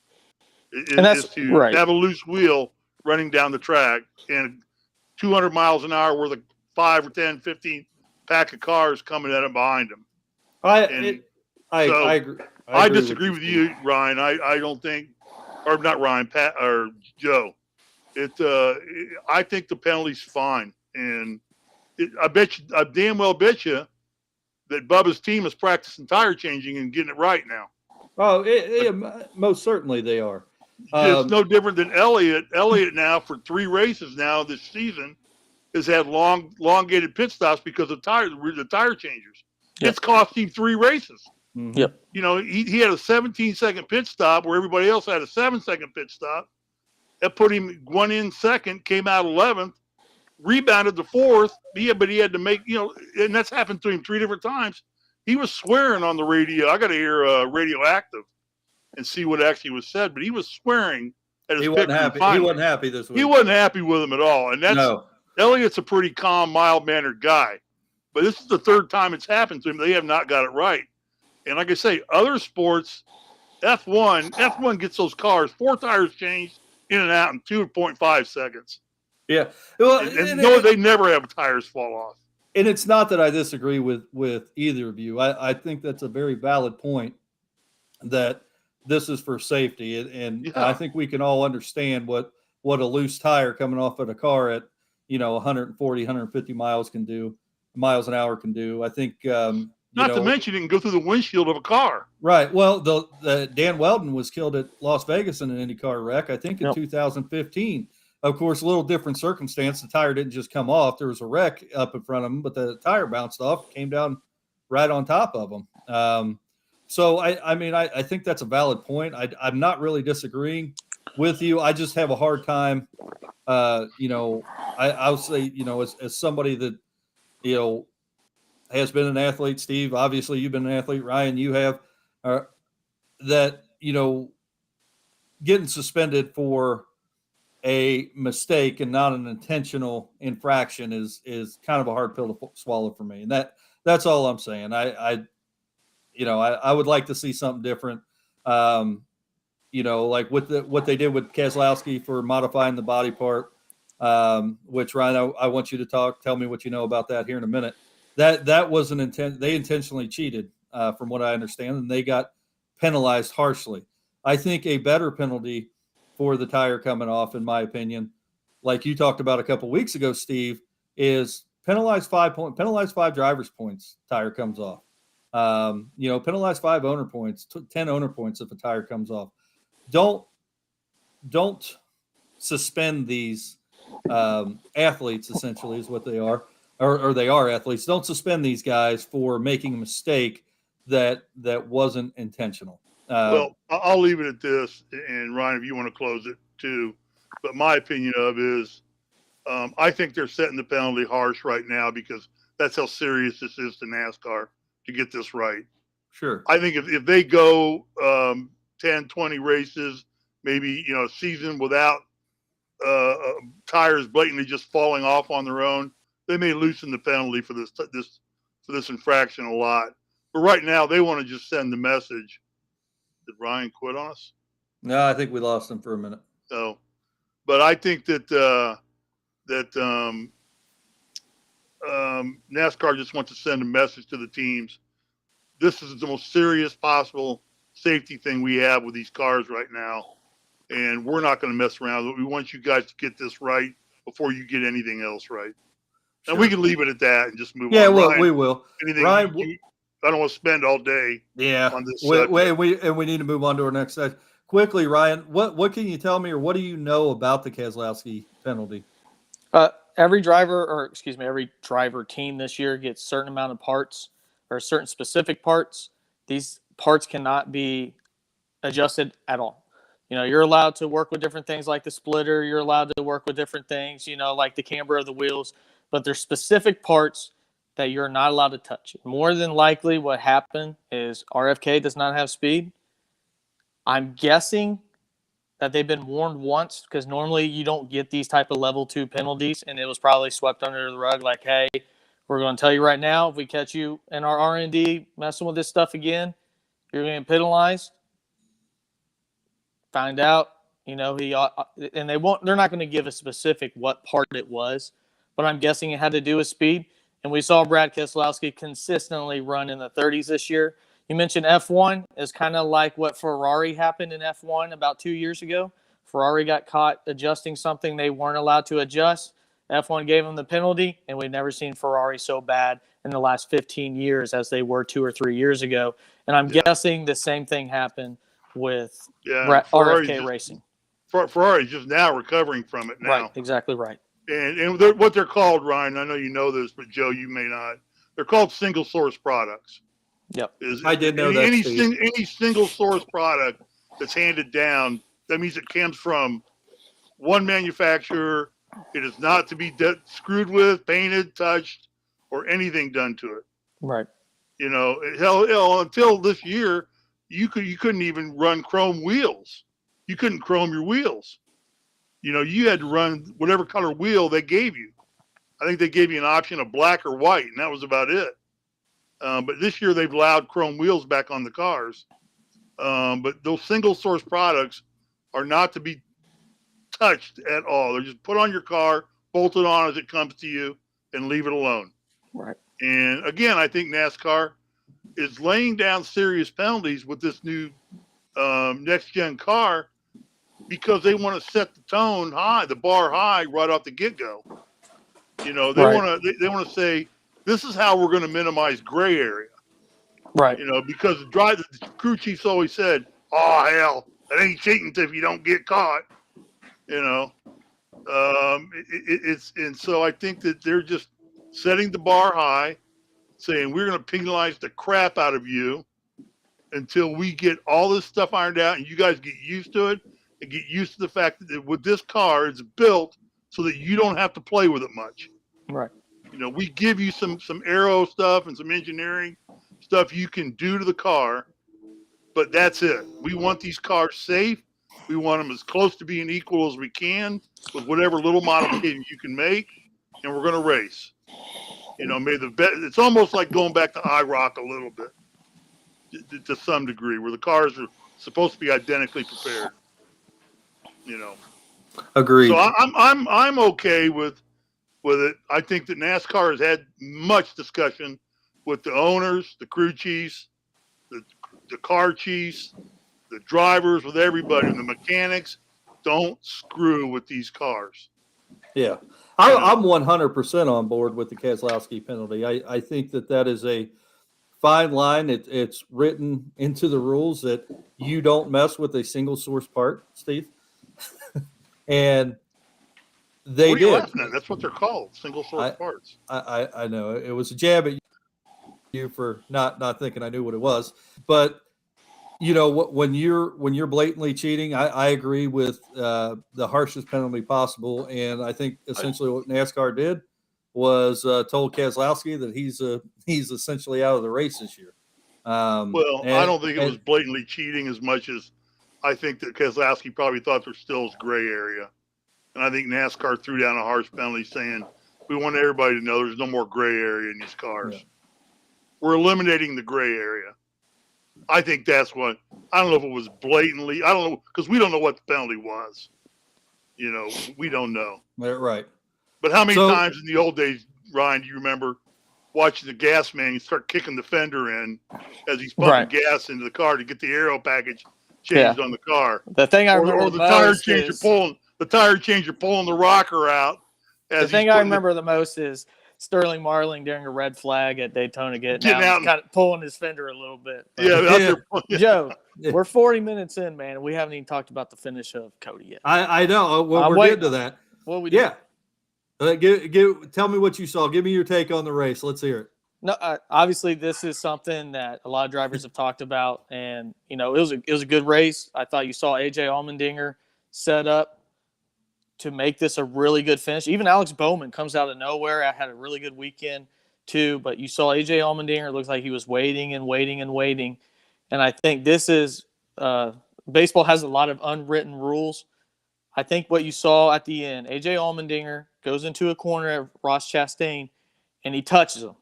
is to have a loose wheel running down the track and 200 miles an hour worth of 5 or 10, 15 pack of cars coming at them behind them. I agree. I disagree with you, Ryan. I don't think, or not Ryan, Pat or Joe. I think the penalty's fine, and I damn well bet you that Bubba's team is practicing tire changing and getting it right now. Oh, most certainly they are. It's no different than Elliott. Elliott now for 3 races now this season has had elongated pit stops because of the tire changers. Yep. It's cost him 3 races. Mm-hmm. Yep. He had a 17-second pit stop where everybody else had a 7-second pit stop. That put him 1 in second, came out 11th, rebounded to 4th. But he had to make, and that's happened to him 3 different times. He was swearing on the radio. I got to hear Radioactive and see what actually was said, but he was swearing at his He wasn't happy. He wasn't happy this week. He wasn't happy with him at all. And Elliott's a pretty calm, mild-mannered guy. But this is the 3rd time it's happened to him. They have not got it right. And like I say, other sports, F1 gets those cars 4 tires changed in and out in 2.5 seconds. Yeah. Well, they never have tires fall off. And it's not that I disagree with either of you. I think that's a very valid point that this is for safety. And I think we can all understand what a loose tire coming off of a car at, 140, 150 miles an hour can do. I think, not to mention it can go through the windshield of a car. Right. Well, the Dan Weldon was killed at Las Vegas in an IndyCar wreck, I think in 2015. Of course, a little different circumstance. The tire didn't just come off. There was a wreck up in front of him, but the tire bounced off, came down right on top of him. So, I think that's a valid point. I'm not really disagreeing with you. I just have a hard time, I'll say, as somebody that, has been an athlete, Steve, obviously you've been an athlete, Ryan, you have, that, getting suspended for a mistake and not an intentional infraction is kind of a hard pill to swallow for me. And that's all I'm saying. I would like to see something different. Like with what they did with Kazlowski for modifying the body part, which Ryan, I want you to tell me what you know about that here in a minute. That was an intent. They intentionally cheated, from what I understand, and they got penalized harshly. I think a better penalty for the tire coming off, in my opinion, like you talked about a couple weeks ago, Steve, is penalize 5 drivers' points. Tire comes off. Penalize 5 owner points, 10 owner points if a tire comes off. Don't suspend these athletes. Essentially, is what they are. Or they are athletes. Don't suspend these guys for making a mistake that wasn't intentional. Well, I'll leave it at this. And Ryan, if you want to close it too, But my opinion of is, I think they're setting the penalty harsh right now because that's how serious this is to NASCAR to get this right. Sure. I think if they go 10, 20 races, maybe, a season without tires blatantly just falling off on their own, they may loosen the penalty for this infraction a lot. But right now, they want to just send the message. Did Ryan quit on us? No, I think we lost him for a minute. No, but I think that NASCAR just wants to send a message to the teams. This is the most serious possible safety thing we have with these cars right now, and we're not going to mess around. We want you guys to get this right before you get anything else right. Sure. And we can leave it at that and just move on. Yeah, well, Ryan, we will. Ryan, I don't want to spend all day. Yeah, on this we need to move on to our next session. Quickly, Ryan, what can you tell me, or what do you know about the Kazlowski penalty? Every driver team this year gets a certain amount of parts or certain specific parts. These parts cannot be adjusted at all. You're allowed to work with different things like the splitter. You're allowed to work with different things, like the camber of the wheels. But there's specific parts that you're not allowed to touch. More than likely what happened is RFK does not have speed. I'm guessing that they've been warned once because normally you don't get these type of level 2 penalties, and it was probably swept under the rug like, hey, we're going to tell you right now, if we catch you in our R&D messing with this stuff again, you're going to get penalized. Find out, and they're not going to give a specific what part it was, but I'm guessing it had to do with speed. And we saw Brad Keselowski consistently run in the 30s this year. You mentioned F1 is kind of like what Ferrari happened in F1 about 2 years ago. Ferrari got caught adjusting something they weren't allowed to adjust. F1 gave them the penalty, and we've never seen Ferrari so bad in the last 15 years as they were 2 or 3 years ago. And I'm guessing the same thing happened with RFK Racing. Ferrari's just now recovering from it now. Right, exactly right. And what they're called, Ryan, I know you know this, but Joe, you may not. They're called single source products. Yep. I did know that. Any single source product that's handed down, that means it comes from one manufacturer. It is not to be screwed with, painted, touched, or anything done to it. Right. Hell, until this year, you couldn't even run chrome wheels. You couldn't chrome your wheels. You had to run whatever color wheel they gave you. I think they gave you an option of black or white, and that was about it. But this year they've allowed chrome wheels back on the cars. But those single source products are not to be touched at all. They're just put on your car, bolted on as it comes to you, and leave it alone. Right. And again, I think NASCAR is laying down serious penalties with this new next gen car because they want to set the tone high, the bar high right off the get go. They want to say, this is how we're going to minimize gray area. Right. Because the crew chiefs always said, oh, hell, that ain't cheating if you don't get caught. And so I think that they're just setting the bar high, saying we're going to penalize the crap out of you until we get all this stuff ironed out and you guys get used to it and get used to the fact that with this car, it's built so that you don't have to play with it much. Right. We give you some aero stuff and some engineering stuff you can do to the car, but that's it. We want these cars safe. We want them as close to being equal as we can with whatever little modifications you can make, and we're going to race. It's almost like going back to IROC a little bit, to some degree, where the cars are supposed to be identically prepared. Agreed. So I'm okay with it. I think that NASCAR has had much discussion with the owners, the crew chiefs, the car chiefs, the drivers, with everybody, and the mechanics. Don't screw with these cars. Yeah. I'm 100% on board with the Kazlowski penalty. I think that is a fine line. It's written into the rules that you don't mess with a single source part, Steve. And they what are you did. laughing at? That's what they're called, single source parts. I know it was a jab at you for not thinking I knew what it was, but when you're blatantly cheating, I agree with the harshest penalty possible, and I think essentially what NASCAR did was told Kazlowski that he's essentially out of the race this year. I don't think it was blatantly cheating as much as I think that Kazlowski probably thought there still was gray area, and I think NASCAR threw down a harsh penalty saying we want everybody to know there's no more gray area in these cars. Yeah. We're eliminating the gray area. I think that's what – I don't know if it was blatantly – I don't know because we don't know what the penalty was. We don't know. Right. But how many times in the old days, Ryan, do you remember watching the gas man start kicking the fender in as he's pumping gas into the car to get the aero package changed on the car? The thing I remember the tire changer pulling the rocker out. The thing I remember the most is Sterling Marling during a red flag at Daytona getting out and kind of pulling his fender a little bit. Joe, we're 40 minutes in, man. We haven't even talked about the finish of COTA yet. I know. Well, we're getting to that. What we doing? Tell me what you saw. Give me your take on the race. Let's hear it. No, obviously this is something that a lot of drivers have talked about, and it was a good race. I thought you saw AJ Allmendinger set up to make this a really good finish. Even Alex Bowman comes out of nowhere. I had a really good weekend too, but you saw AJ Allmendinger looked like he was waiting and waiting and waiting. And I think this is baseball has a lot of unwritten rules. I think what you saw at the end, AJ Allmendinger goes into a corner at Ross Chastain and he touches him.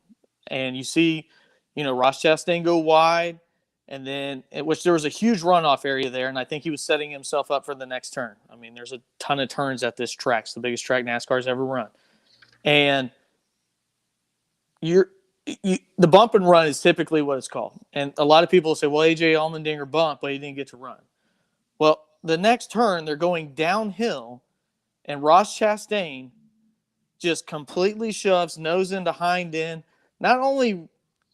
And you see, Ross Chastain go wide, and then which there was a huge runoff area there, and I think he was setting himself up for the next turn. I mean, there's a ton of turns at this track. It's the biggest track NASCAR's ever run. And the bump and run is typically what it's called. And a lot of people say, well, AJ Allmendinger bumped, but he didn't get to run. Well, the next turn, they're going downhill, and Ross Chastain just completely shoves nose into hind end. Not only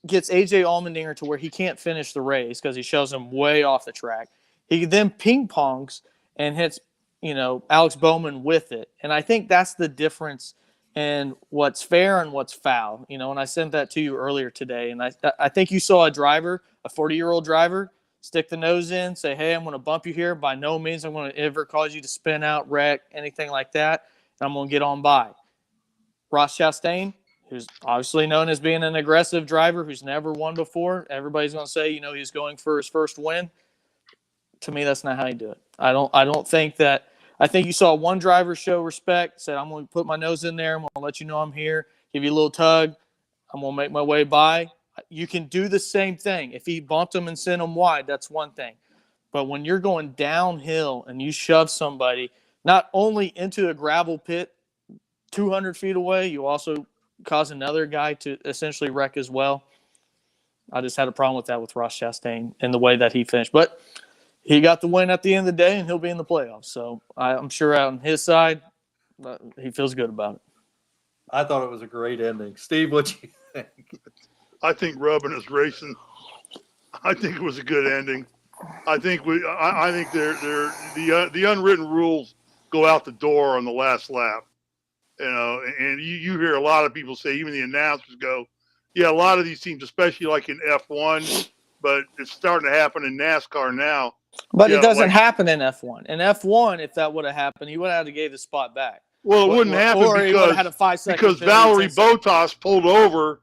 gets AJ Allmendinger to where he can't finish the race because he shoves him way off the track, he then ping-pongs and hits, Alex Bowman with it. And I think that's the difference in what's fair and what's foul. And I sent that to you earlier today. And I think you saw a driver, a 40-year-old driver, stick the nose in, say, hey, I'm going to bump you here. By no means I'm going to ever cause you to spin out, wreck, anything like that. And I'm going to get on by. Ross Chastain, who's obviously known as being an aggressive driver who's never won before. Everybody's going to say, he's going for his first win. To me, that's not how you do it. I don't think that – I think you saw one driver show respect, said, I'm going to put my nose in there. I'm going to let you know I'm here, give you a little tug. I'm going to make my way by. You can do the same thing. If he bumped him and sent him wide, that's one thing. But when you're going downhill and you shove somebody not only into a gravel pit 200 feet away, you also – cause another guy to essentially wreck as well. I just had a problem with that with Ross Chastain and the way that he finished. But he got the win at the end of the day, and he'll be in the playoffs. So I'm sure on his side, he feels good about it. I thought it was a great ending. Steve, what you think? I think Rubbin is racing. I think it was a good ending. I think the unwritten rules go out the door on the last lap. And you hear a lot of people say, even the announcers go, yeah, a lot of these teams, especially like in F1, but it's starting to happen in NASCAR now. But it doesn't happen in F1. In F1, if that would have happened, he would have had to give the spot back. Well, it wouldn't happen because Valerie Bottas pulled over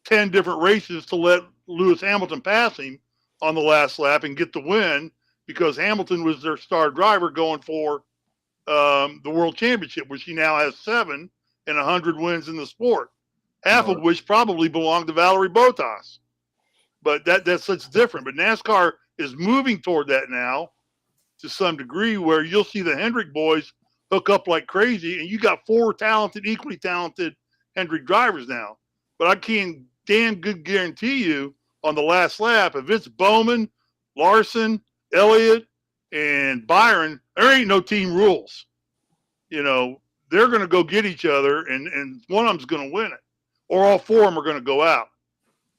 10 different races to let Lewis Hamilton pass him on the last lap and get the win because Hamilton was their star driver going for the World Championship, which he now has 7 and 100 wins in the sport, half of which probably belong to Valerie Bottas. But that's different. But NASCAR is moving toward that now to some degree where you'll see the Hendrick boys hook up like crazy, and you got 4 equally talented Hendrick drivers now. But I can damn good guarantee you on the last lap, if it's Bowman, Larson, Elliott, and Byron, there ain't no team rules. They're going to go get each other, and one of them's going to win it. Or all 4 of them are going to go out.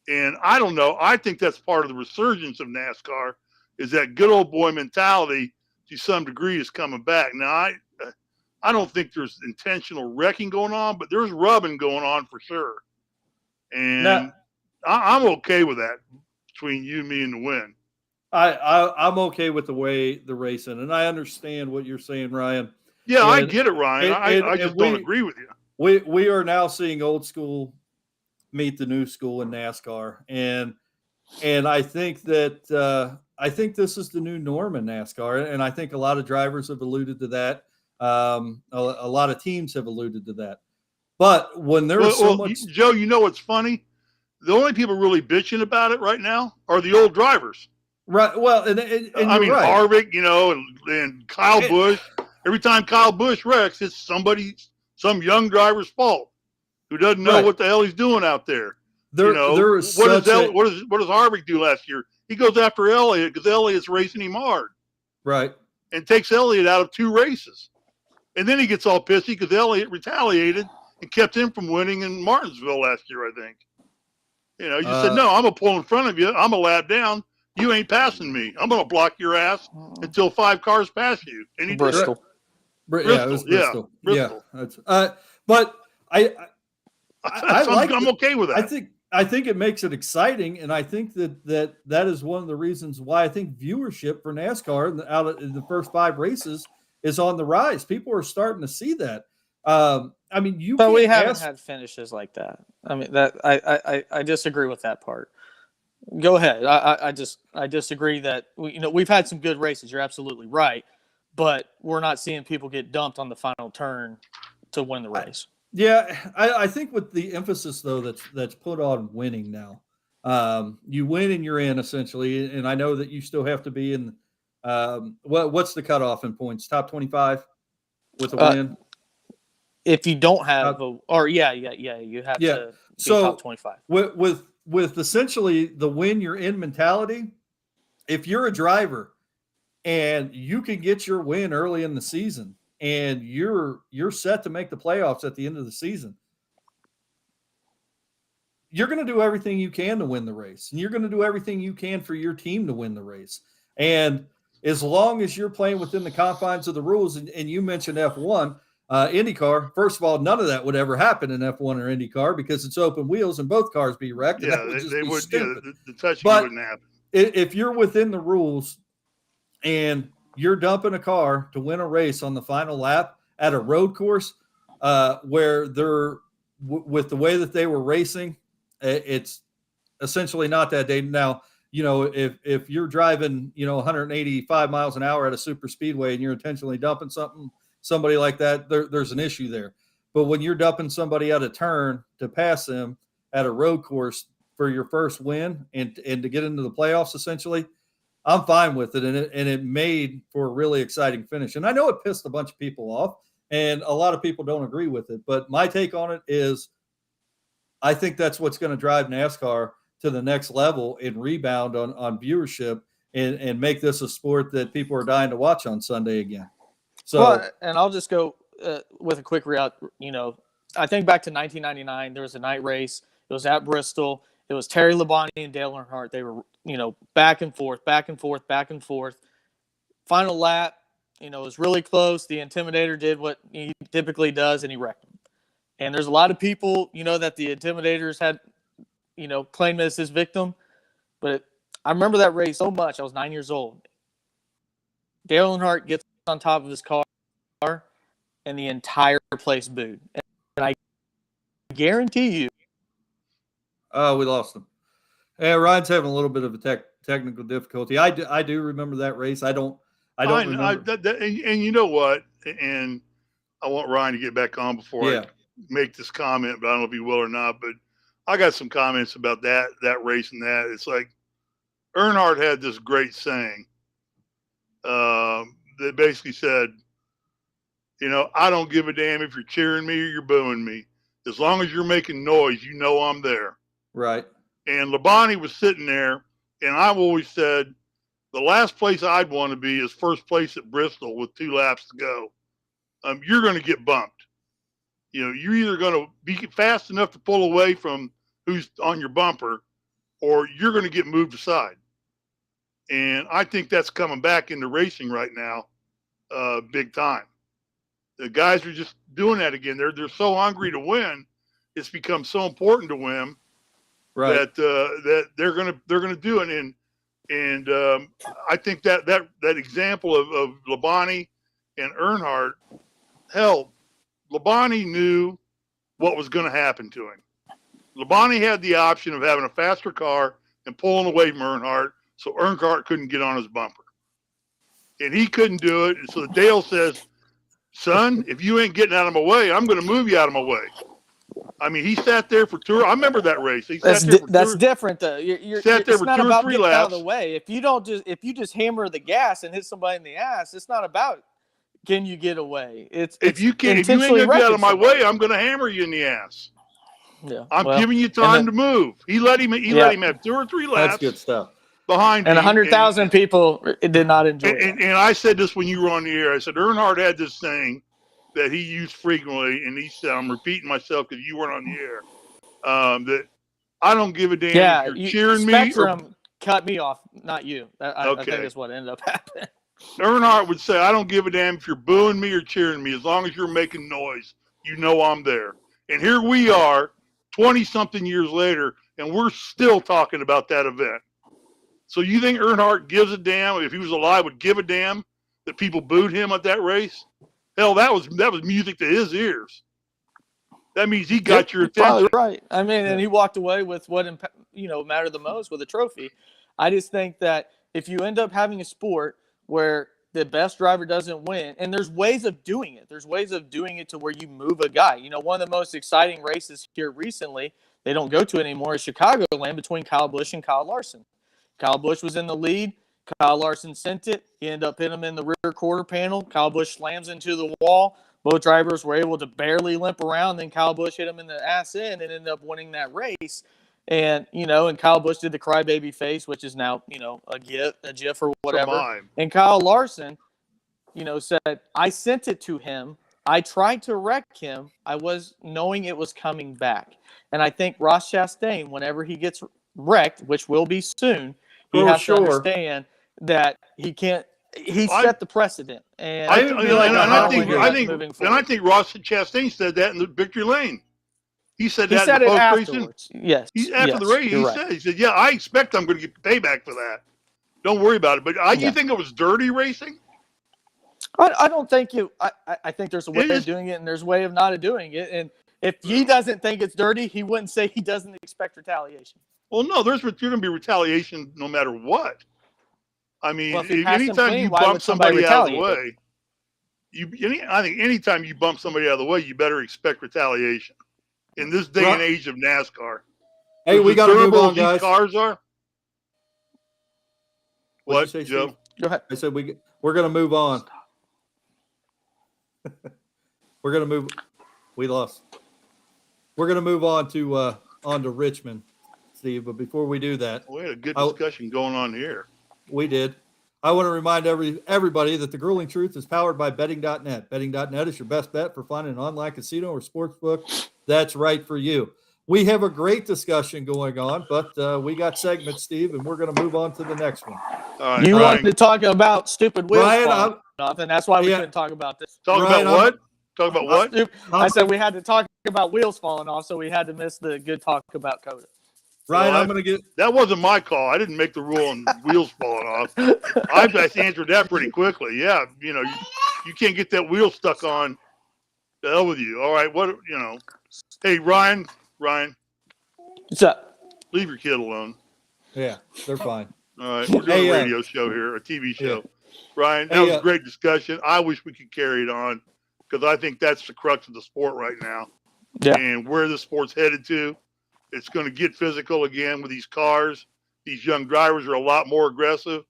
And I don't know. I think that's part of the resurgence of NASCAR is that good old boy mentality to some degree is coming back. Now, I don't think there's intentional wrecking going on, but there's rubbing going on for sure. And I'm okay with that between you, me, and the win. I'm okay with the way the racing, and I understand what you're saying, Ryan. Yeah, And, I get it, Ryan. I just don't agree with you. We are now seeing old school meet the new school in NASCAR, and I think that I think this is the new norm in NASCAR, and I think a lot of drivers have alluded to that. A lot of teams have alluded to that. But when there's so much, Joe, you know what's funny? The only people really bitching about it right now are the old drivers. Right. Well, and I mean, right. Harvick, and Kyle Busch. Every time Kyle Busch wrecks, it's some young driver's fault who doesn't know what the hell he's doing out there. What does Harvick do last year? He goes after Elliott because Elliott's racing him hard. Right. And takes Elliott out of 2 races. And then he gets all pissy because Elliott retaliated and kept him from winning in Martinsville last year, I think. You said, no, I'm going to pull in front of you. I'm a lap down. You ain't passing me. I'm going to block your ass until 5 cars pass you. And he Bristol. did. Yeah, it was Bristol. Bristol. Yeah. But I'm okay with that. I think it makes it exciting, and I think that is one of the reasons why I think viewership for NASCAR in the first 5 races is on the rise. People are starting to see that. But we haven't had finishes like that. I mean, that I disagree with that part. Go ahead. I disagree that we've had some good races. You're absolutely right, but we're not seeing people get dumped on the final turn to win the race. I think with the emphasis though that's put on winning now, you win and you're in essentially. And I know that you still have to be in. What's the cutoff in points? Top 25 with a win. If you don't have, you have to be top 25. With essentially the win you're in mentality, if you're a driver and you can get your win early in the season and you're set to make the playoffs at the end of the season, you're going to do everything you can to win the race, and you're going to do everything you can for your team to win the race. And as long as you're playing within the confines of the rules, and you mentioned F1, IndyCar, first of all, none of that would ever happen in F1 or IndyCar because it's open wheels and both cars be wrecked. Yeah, they would. Stupid. Yeah, the touching wouldn't happen. If you're within the rules and you're dumping a car to win a race on the final lap at a road course, where they're with the way that they were racing, it's essentially not that day. Now, if you're driving, 185 miles an hour at a super speedway and you're intentionally dumping somebody like that, there's an issue there. But when you're dumping somebody at a turn to pass them at a road course for your first win and to get into the playoffs, essentially, I'm fine with it. And it made for a really exciting finish. And I know it pissed a bunch of people off, and a lot of people don't agree with it. But my take on it is I think that's what's going to drive NASCAR to the next level and rebound on viewership and make this a sport that people are dying to watch on Sunday again. So, and I'll just go with a quick route. I think back to 1999, there was a night race. It was at Bristol. It was Terry Labonte and Dale Earnhardt. They were, back and forth. Final lap, it was really close. The Intimidator did what he typically does, and he wrecked him. And there's a lot of people, that the Intimidators had, claimed as his victim. But I remember that race so much. I was 9 years old. Dale Earnhardt gets on top of his car, and the entire place booed. And I guarantee you. Oh, we lost him. Yeah, Ryan's having a little bit of a technical difficulty. I do remember that race. I don't remember. And you know what? And I want Ryan to get back on before I make this comment, but I don't know if he will or not. But I got some comments about that race and that. It's like Earnhardt had this great saying that basically said, I don't give a damn if you're cheering me or you're booing me. As long as you're making noise, I'm there. Right. And Labonte was sitting there, and I've always said the last place I'd want to be is first place at Bristol with 2 laps to go. You're going to get bumped. You're either going to be fast enough to pull away from who's on your bumper, or you're going to get moved aside. And I think that's coming back into racing right now, big time. The guys are just doing that again. They're so hungry to win. It's become so important to win that they're gonna do it. And I think that example of Labonte and Earnhardt, hell, Labonte knew what was going to happen to him. Labonte had the option of having a faster car and pulling away from Earnhardt, so Earnhardt couldn't get on his bumper. And he couldn't do it. And so Dale says, son, if you ain't getting out of my way, I'm going to move you out of my way. I mean, he sat there for two. I remember that race. That's different, though. It's not about getting out of the way. If you just hammer the gas and hit somebody in the ass, it's not about can you get away. If you ain't going to get out of my way, I'm going to hammer you in the ass. Yeah, I'm giving you time to move. He let him have 2 or 3 laps. That's good stuff. Behind and him, 100,000 people did not enjoy it. And I said this when you were on the air. I said Earnhardt had this thing that he used frequently, and he said, I'm repeating myself because you weren't on the air, that I don't give a damn if you're cheering Spectrum me. Cut me off, not you. I think that's what ended up happening. Earnhardt would say, I don't give a damn if you're booing me or cheering me. As long as you're making noise, you know I'm there. And here we are, 20-something years later, and we're still talking about that event. So you think Earnhardt gives a damn, if he was alive, would give a damn that people booed him at that race? Hell, that was music to his ears. That means he got your attention. Probably right. I mean, and he walked away with what mattered the most, with a trophy. I just think that if you end up having a sport where the best driver doesn't win, and there's ways of doing it. There's ways of doing it to where you move a guy. One of the most exciting races here recently, they don't go to it anymore, is Chicagoland between Kyle Busch and Kyle Larson. Kyle Busch was in the lead. Kyle Larson sent it. He ended up hitting him in the rear quarter panel. Kyle Busch slams into the wall. Both drivers were able to barely limp around. Then Kyle Busch hit him in the ass end and ended up winning that race. And, and Kyle Busch did the crybaby face, which is now, a GIF or whatever. And Kyle Larson, said, I sent it to him. I tried to wreck him. I was knowing it was coming back. And I think Ross Chastain, whenever he gets wrecked, which will be soon, he has to understand that he can't. He set the precedent, and I think Ross Chastain said that in the victory lane. He said that in the post racing. Yes, after the race, he said, "Yeah, I expect I'm going to get payback for that. Don't worry about it." But you think it was dirty racing? I don't think you. I think there's a way of doing it, and there's a way of not doing it. And if he doesn't think it's dirty, he wouldn't say he doesn't expect retaliation. Well, no, there's going to be retaliation no matter what. I mean, anytime you bump somebody out of the way, I think anytime you bump somebody out of the way, you better expect retaliation. In this day and age of NASCAR. Hey, we got to move on, guys. These cars are. What, say, Joe? Steve? Go ahead. I said we're going to move on. We're going to move. We lost. We're going to move on to Richmond, Steve. But before we do that, we had a good discussion going on here. We did. I want to remind everybody that the Grueling Truth is powered by betting.net. Betting.net is your best bet for finding an online casino or sportsbook that's right for you. We have a great discussion going on, but we got segments, Steve, and we're going to move on to the next one. You wanted to talk about stupid wheels falling off, and that's why we couldn't talk about this. Talk about what? Talk about what? I said we had to talk about wheels falling off, so we had to miss the good talk about COTA. Ryan, I'm going to get. That wasn't my call. I didn't make the rule on wheels falling off. I answered that pretty quickly. Yeah, you can't get that wheel stuck on. The hell with you. All right, Hey, Ryan. What's up? Leave your kid alone. Yeah, they're fine. All right, we're doing a radio show here, a TV show. Yeah. Ryan, that was a great discussion. I wish we could carry it on because I think that's the crux of the sport right now. Yeah. And where the sport's headed to. It's going to get physical again with these cars. These young drivers are a lot more aggressive.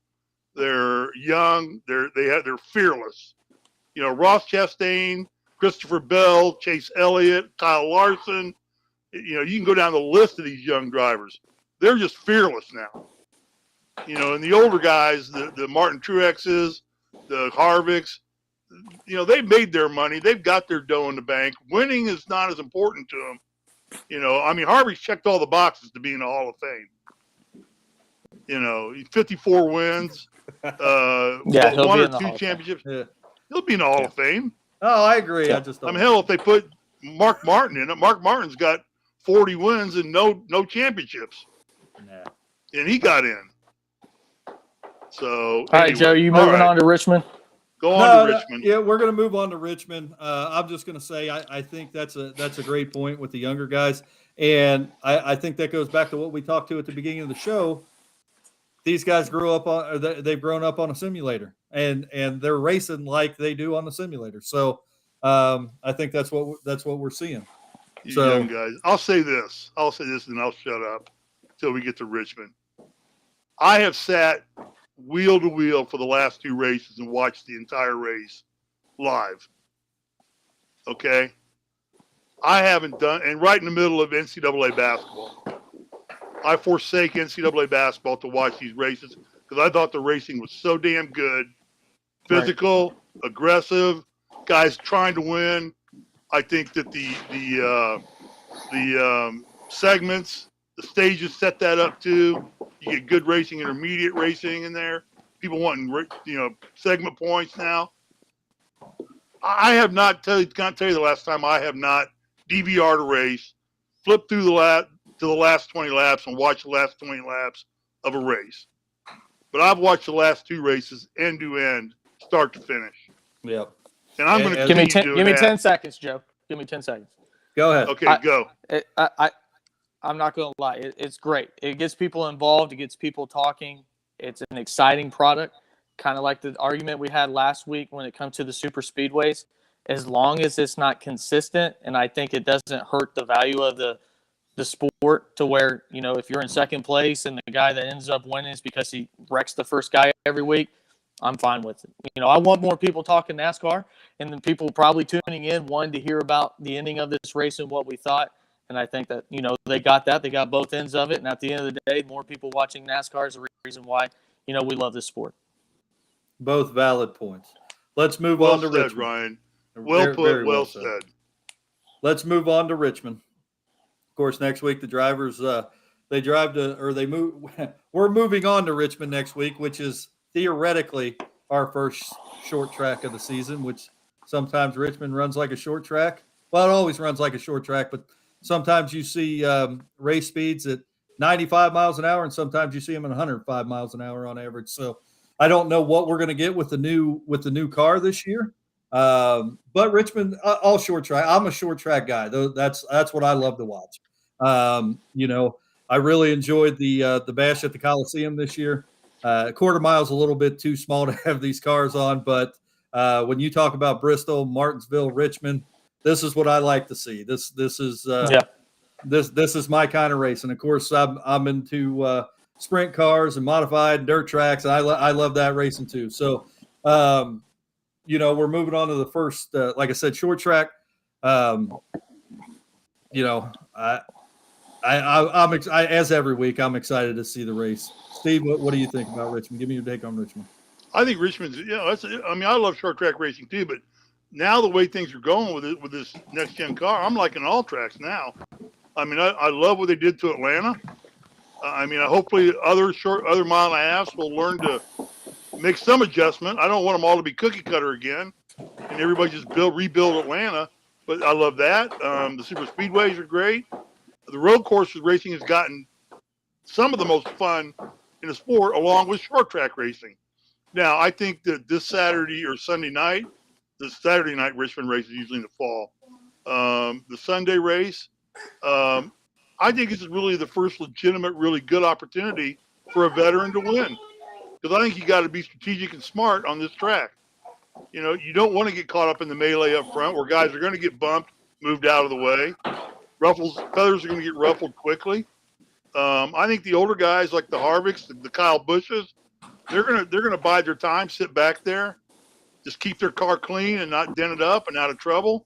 They're young. They're fearless. Ross Chastain, Christopher Bell, Chase Elliott, Kyle Larson. You can go down the list of these young drivers. They're just fearless now. And the older guys, the Martin Truexes, the Harvicks, they've made their money. They've got their dough in the bank. Winning is not as important to them. Harvey's checked all the boxes to be in the Hall of Fame. 54 wins, one or two championships. Yeah. He'll be in the Hall of Fame. Oh, I agree. Yeah. Hell, if they put Mark Martin in it, Mark Martin's got 40 wins and no championships. Nah. And he got in. So, All right, Joe, you moving on to Richmond? Go on to Richmond. Yeah, we're going to move on to Richmond. I'm just going to say I think that's a great point with the younger guys, and I think that goes back to what we talked to at the beginning of the show. These guys they've grown up on a simulator, and they're racing like they do on the simulator. So I think that's what we're seeing. You young guys. I'll say this, and I'll shut up until we get to Richmond. I have sat wheel to wheel for the last 2 races and watched the entire race live. Okay? I haven't done, and right in the middle of NCAA basketball. I forsake NCAA basketball to watch these races because I thought the racing was so damn good. Physical, aggressive, guys trying to win. I think that the segments, the stages set that up too. You get good racing, intermediate racing in there. People wanting, segment points now. I have not can't tell you the last time I have not DVR'd a race, flipped through to the last 20 laps and watched the last 20 laps of a race. But I've watched the last 2 races end to end, start to finish. Yep. And I'm going to give me 10 seconds, Joe. Give me 10 seconds. Go ahead. Okay, go. I'm not going to lie. It's great. It gets people involved. It gets people talking. It's an exciting product, kind of like the argument we had last week when it comes to the super speedways. As long as it's not consistent, and I think it doesn't hurt the value of the sport to where, if you're in second place and the guy that ends up winning is because he wrecks the first guy every week, I'm fine with it. I want more people talking NASCAR, and then people probably tuning in wanting to hear about the ending of this race and what we thought. And I think that, they got that. They got both ends of it. And at the end of the day, more people watching NASCAR is the reason why, we love this sport. Both valid points. Let's move on to Richmond. Ryan. Well put, very well said. Let's move on to Richmond. Of course, next week the drivers they drive to, or they move. We're moving on to Richmond next week, which is theoretically our first short track of the season. Which sometimes Richmond runs like a short track. Well, it always runs like a short track, but sometimes you see race speeds at 95 miles an hour, and sometimes you see them at 105 miles an hour on average. So I don't know what we're going to get with the new car this year. But Richmond, all short track. I'm a short track guy. That's what I love to watch. I really enjoyed the bash at the Coliseum this year. Quarter mile's a little bit too small to have these cars on, but when you talk about Bristol, Martinsville, Richmond, this is what I like to see. This is this is my kind of race, and of course I'm into sprint cars and modified dirt tracks. And I love that racing too. So. We're moving on to the first, like I said, short track. I'm as every week, I'm excited to see the race. Steve, what do you think about Richmond? Give me your take on Richmond. I think Richmond's, I love short track racing too, but now the way things are going with this next gen car, I'm liking all tracks now. I love what they did to Atlanta. Hopefully other mile and a halves will learn to make some adjustment. I don't want them all to be cookie cutter again and everybody just rebuild Atlanta, but I love that. The super speedways are great. The road courses racing has gotten some of the most fun in the sport, along with short track racing. Now, I think that this Saturday or Sunday night, the Saturday night Richmond race is usually in the fall. The Sunday race, I think this is really the first legitimate, really good opportunity for a veteran to win. Because I think you got to be strategic and smart on this track. You don't want to get caught up in the melee up front where guys are going to get bumped, moved out of the way. Feathers are going to get ruffled quickly. I think the older guys like the Harvicks, the Kyle Bushes, they're gonna bide their time, sit back there, just keep their car clean and not dented up and out of trouble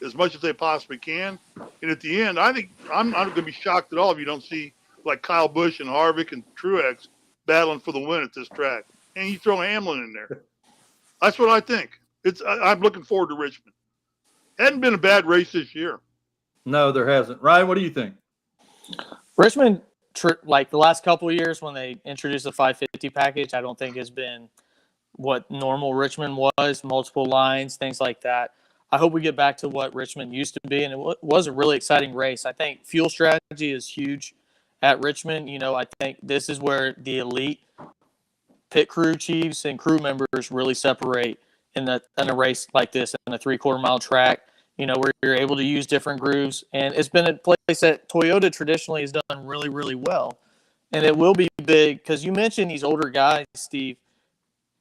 as much as they possibly can. And at the end, I think I'm not going to be shocked at all if you don't see like Kyle Busch and Harvick and Truex battling for the win at this track. And you throw Hamlin in there. That's what I think. I'm looking forward to Richmond. Hadn't been a bad race this year. No, there hasn't. Ryan, what do you think? Richmond, like the last couple of years when they introduced the 550 package, I don't think has been what normal Richmond was, multiple lines, things like that. I hope we get back to what Richmond used to be, and it was a really exciting race. I think fuel strategy is huge at Richmond. I think this is where the elite pit crew chiefs and crew members really separate in a race like this, in a 3/4 mile track, where you're able to use different grooves. And it's been a place that Toyota traditionally has done really, really well. And it will be big because you mentioned these older guys, Steve,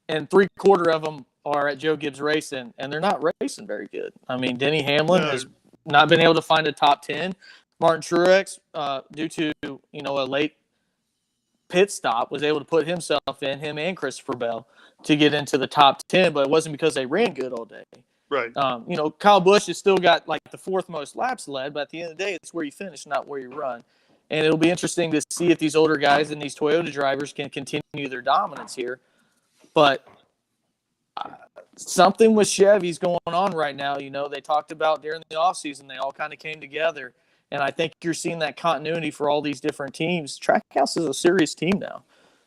and 3/4 of them are at Joe Gibbs Racing, and they're not racing very good. I mean, Denny Hamlin has not been able to find a top 10. Martin Truex, due to, a late pit stop, was able to put himself in, him and Christopher Bell, to get into the top 10, but it wasn't because they ran good all day. Right. Kyle Busch has still got like the 4th most laps led, but at the end of the day, it's where you finish, not where you run. And it'll be interesting to see if these older guys and these Toyota drivers can continue their dominance here. But something with Chevy's going on right now. They talked about during the offseason, they all kind of came together. And I think you're seeing that continuity for all these different teams. Trackhouse is a serious team now.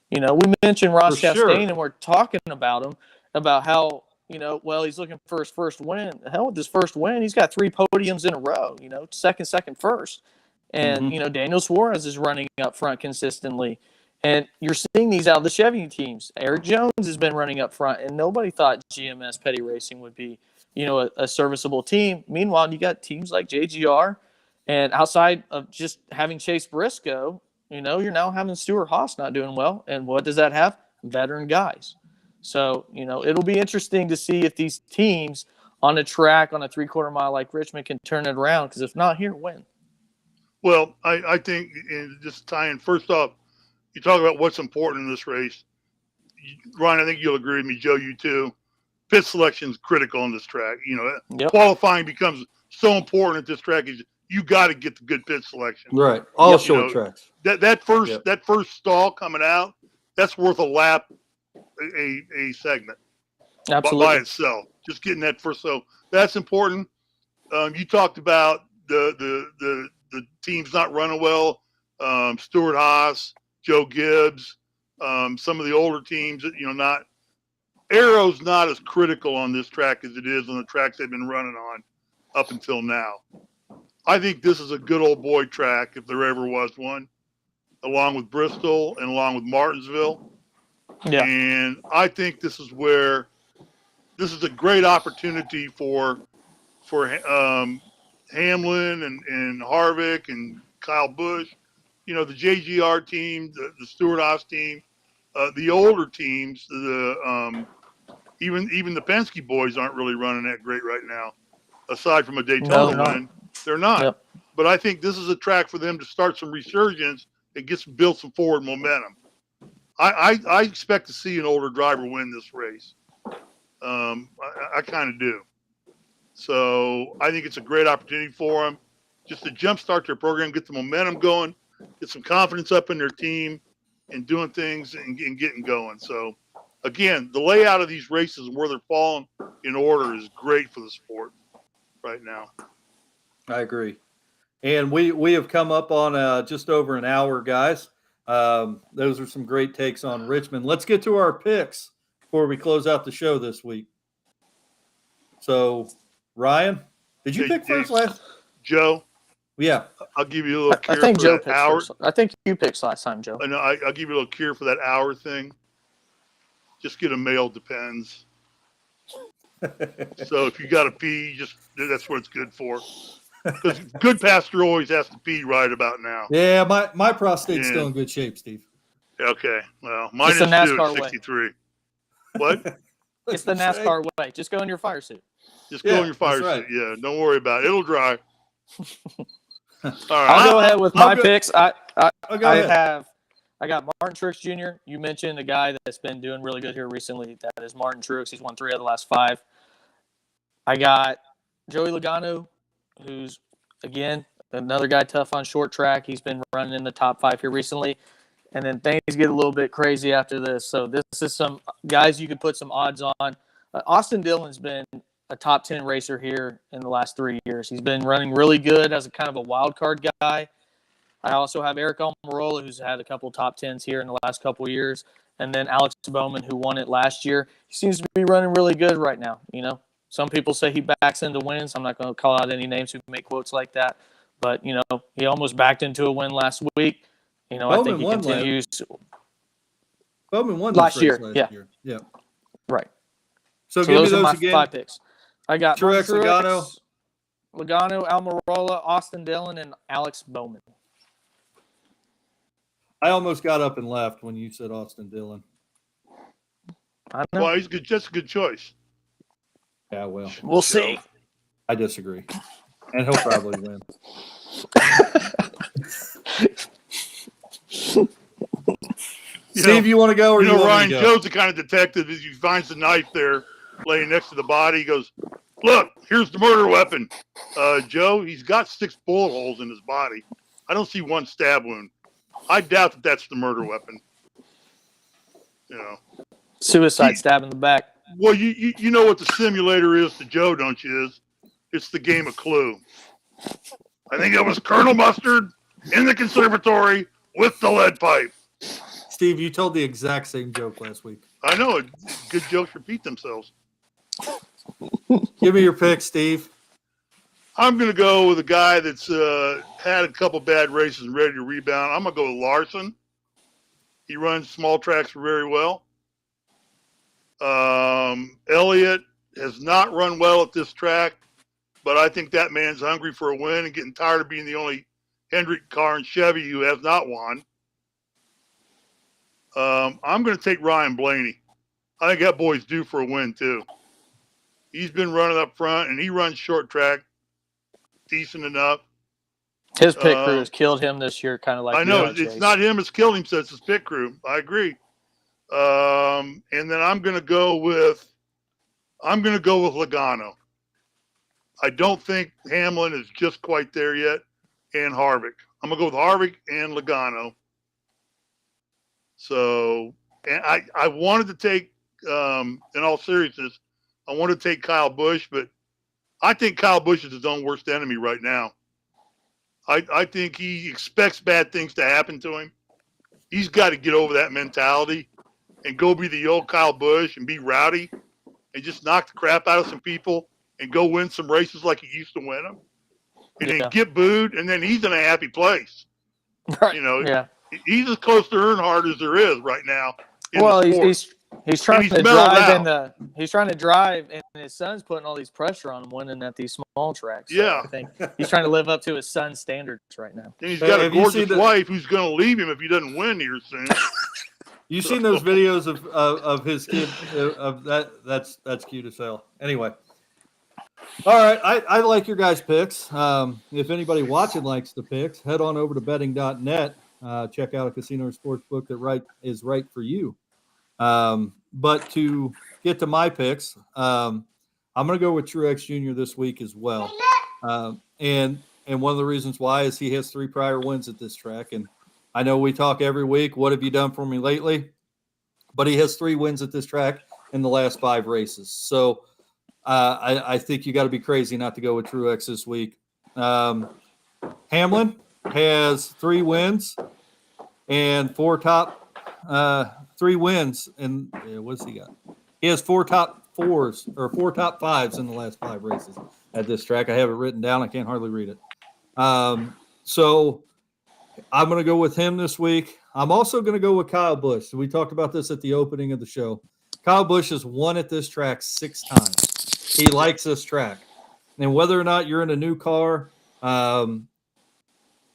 We mentioned Ross Chastain, and we're talking about him, about how, he's looking for his first win. The hell with his first win. He's got 3 podiums in a row, second, first. And, Daniel Suarez is running up front consistently. And you're seeing these out of the Chevy teams. Eric Jones has been running up front, and nobody thought GMS Petty Racing would be, a serviceable team. Meanwhile, you got teams like JGR, and outside of just having Chase Briscoe, you're now having Stuart Haas not doing well. And what does that have? Veteran guys. So, it'll be interesting to see if these teams on a track on a 3/4 mile like Richmond can turn it around, because if not here, when? Well, I think, and just tying, first off, you talk about what's important in this race. Ryan, I think you'll agree with me. Joe, you too. Pit selection is critical on this track. Qualifying becomes so important at this track. Is you got to get the good pit selection. Right. All short tracks. That first stall coming out, that's worth a lap, a segment. Absolutely. By itself. Just getting that first. So that's important. You talked about the teams not running well. Stuart Haas, Joe Gibbs, some of the older teams that, Aero's not as critical on this track as it is on the tracks they've been running on up until now. I think this is a good old boy track, if there ever was one, along with Bristol and along with Martinsville. Yeah. And I think this is a great opportunity for Hamlin and Harvick and Kyle Busch, the JGR team, the Stuart Haas team, the older teams, even the Penske boys aren't really running that great right now, aside from a Daytona win. They're not. Yep. But I think this is a track for them to start some resurgence and build some forward momentum. I expect to see an older driver win this race. I kind of do. So I think it's a great opportunity for them just to jumpstart their program, get the momentum going, get some confidence up in their team, and doing things and getting going. So, again, the layout of these races and where they're falling in order is great for the sport right now. I agree. And we have come up on just over an hour, guys. Those are some great takes on Richmond. Let's get to our picks before we close out the show this week. So, Ryan, did you pick first last? Joe? Yeah. I'll give you a little cure. I think for Joe that picked hour. first. I think you picked last time, Joe. I know. I'll give you a little cure for that hour thing. Just get a mail Depends. So if you got to pee, that's what it's good for. Because good pastor always has to pee right about now. Yeah, my prostate's still in good shape, Steve. Okay. Well, mine is NASCAR too, 63. Way. What? It's the NASCAR way. Just go in your fire suit. Just go in your fire suit. Yeah, don't worry about it. It'll dry. All right. I'll go ahead with my picks. I got Martin Truex Jr. You mentioned a guy that's been doing really good here recently. That is Martin Truex. He's won 3 out of the last 5. I got Joey Logano, who's, again, another guy tough on short track. He's been running in the top 5 here recently. And then things get a little bit crazy after this. So this is some guys you could put some odds on. Austin Dillon's been a top 10 racer here in the last 3 years. He's been running really good as a kind of a wild card guy. I also have Eric Almirola, who's had a couple top 10s here in the last couple of years. And then Alex Bowman, who won it last year. He seems to be running really good right now. Some people say he backs into wins. I'm not going to call out any names who make quotes like that. But, he almost backed into a win last week. I think he continues. Bowman won Last this race year, last year. Yeah. Right. So give me those are my those again. 5 picks. I got Truex, Logano, Almirola, Austin Dillon, and Alex Bowman. I almost got up and left when you said Austin Dillon. I know. Well, he's good. Just a good choice. Yeah, well, We'll see. I disagree, and he'll probably win. Steve, you want to go or you want Ryan me to go? Joe's the kind of detective as he finds the knife there laying next to the body. He goes, "Look, here's the murder weapon." Joe, he's got 6 bullet holes in his body. I don't see 1 stab wound. I doubt that that's the murder weapon. Suicide stab in the back. Well, you know what the simulator is to Joe, don't you? It's the game of Clue. I think it was Colonel Mustard in the conservatory with the lead pipe. Steve, you told the exact same joke last week. I know. Good jokes repeat themselves. Give me your pick, Steve. I'm going to go with a guy that's had a couple bad races and ready to rebound. I'm going to go with Larson. He runs small tracks very well. Elliott has not run well at this track, but I think that man's hungry for a win and getting tired of being the only Hendrick car and Chevy who has not won. I'm going to take Ryan Blaney. I think that boy's due for a win, too. He's been running up front, and he runs short track decent enough. His pit crew has killed him this year, kind of like I know. It's It's not him that's killed him, so it's his pit crew. I agree. And then I'm going to go with Logano. I don't think Hamlin is just quite there yet, and Harvick. I'm going to go with Harvick and Logano. So, and I wanted to take, in all seriousness, I wanted to take Kyle Busch, but I think Kyle Busch is his own worst enemy right now. I think he expects bad things to happen to him. He's got to get over that mentality and go be the old Kyle Busch and be rowdy and just knock the crap out of some people and go win some races like he used to win them. And then get booed, and then he's in a happy place. Right. He's as close to Earnhardt as there is right now. Well, he's trying to drive he's trying to drive, and his son's putting all these pressure on him winning at these small tracks. So yeah, I think he's trying to live up to his son's standards right now. And he's got a gorgeous wife who's going to leave him if he doesn't win here soon. You seen those videos of his kid of that? That's cute as hell. Anyway, all right. I like your guys' picks. If anybody watching likes the picks, head on over to betting.net. Check out a casino or sports book that is right for you. But to get to my picks, I'm going to go with Truex Jr. this week as well. And one of the reasons why is he has 3 prior wins at this track. And I know we talk every week, what have you done for me lately? But he has 3 wins at this track in the last 5 races. So I think you got to be crazy not to go with Truex this week. Hamlin has 3 wins and 4 top 3 wins. And what's he got? He has 4 top 4s or 4 top 5s in the last 5 races at this track. I have it written down. I can't hardly read it. So I'm going to go with him this week. I'm also going to go with Kyle Busch. We talked about this at the opening of the show. Kyle Busch has won at this track 6 times. He likes this track. And whether or not you're in a new car,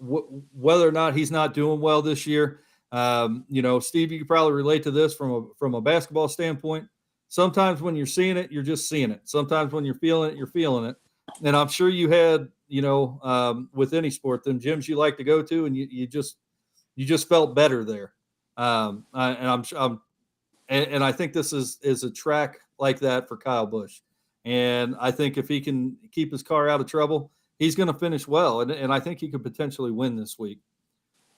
whether or not he's not doing well this year, Steve, you could probably relate to this from a basketball standpoint. Sometimes when you're seeing it, you're just seeing it. Sometimes when you're feeling it, you're feeling it. And I'm sure you had, with any sport, them gyms you like to go to, and you just felt better there. And I think this is a track like that for Kyle Busch. And I think if he can keep his car out of trouble, he's going to finish well. And I think he could potentially win this week.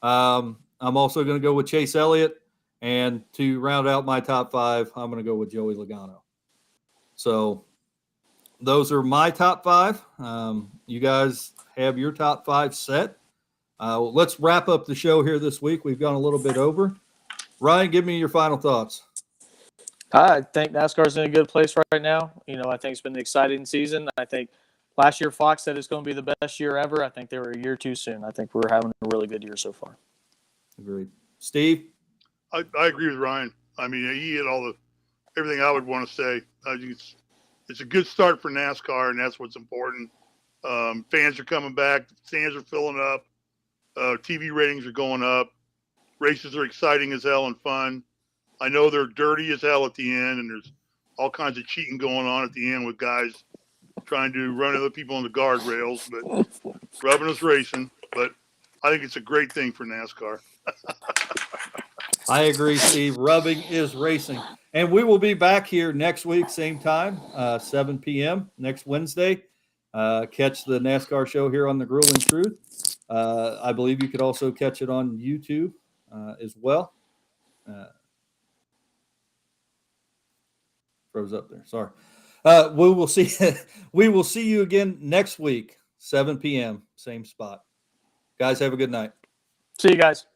I'm also going to go with Chase Elliott. And to round out my top 5, I'm going to go with Joey Logano. So those are my top 5. You guys have your top 5 set. Let's wrap up the show here this week. We've gone a little bit over. Ryan, give me your final thoughts. I think NASCAR's in a good place right now. I think it's been an exciting season. I think last year Fox said it's going to be the best year ever. I think they were a year too soon. I think we're having a really good year so far. Agreed. Steve? I agree with Ryan. I mean, he had everything I would want to say. I think it's a good start for NASCAR, and that's what's important. Fans are coming back. Stands are filling up. TV ratings are going up. Races are exciting as hell and fun. I know they're dirty as hell at the end, and there's all kinds of cheating going on at the end with guys trying to run other people on the guardrails, but rubbing is racing. But I think it's a great thing for NASCAR. I agree, Steve. Rubbing is racing. And we will be back here next week, same time, 7 p.m. next Wednesday. Catch the NASCAR show here on The Grueling Truth. I believe you could also catch it on YouTube as well. Froze up there. Sorry. We will see you again next week, 7 p.m., same spot. Guys, have a good night. See you guys.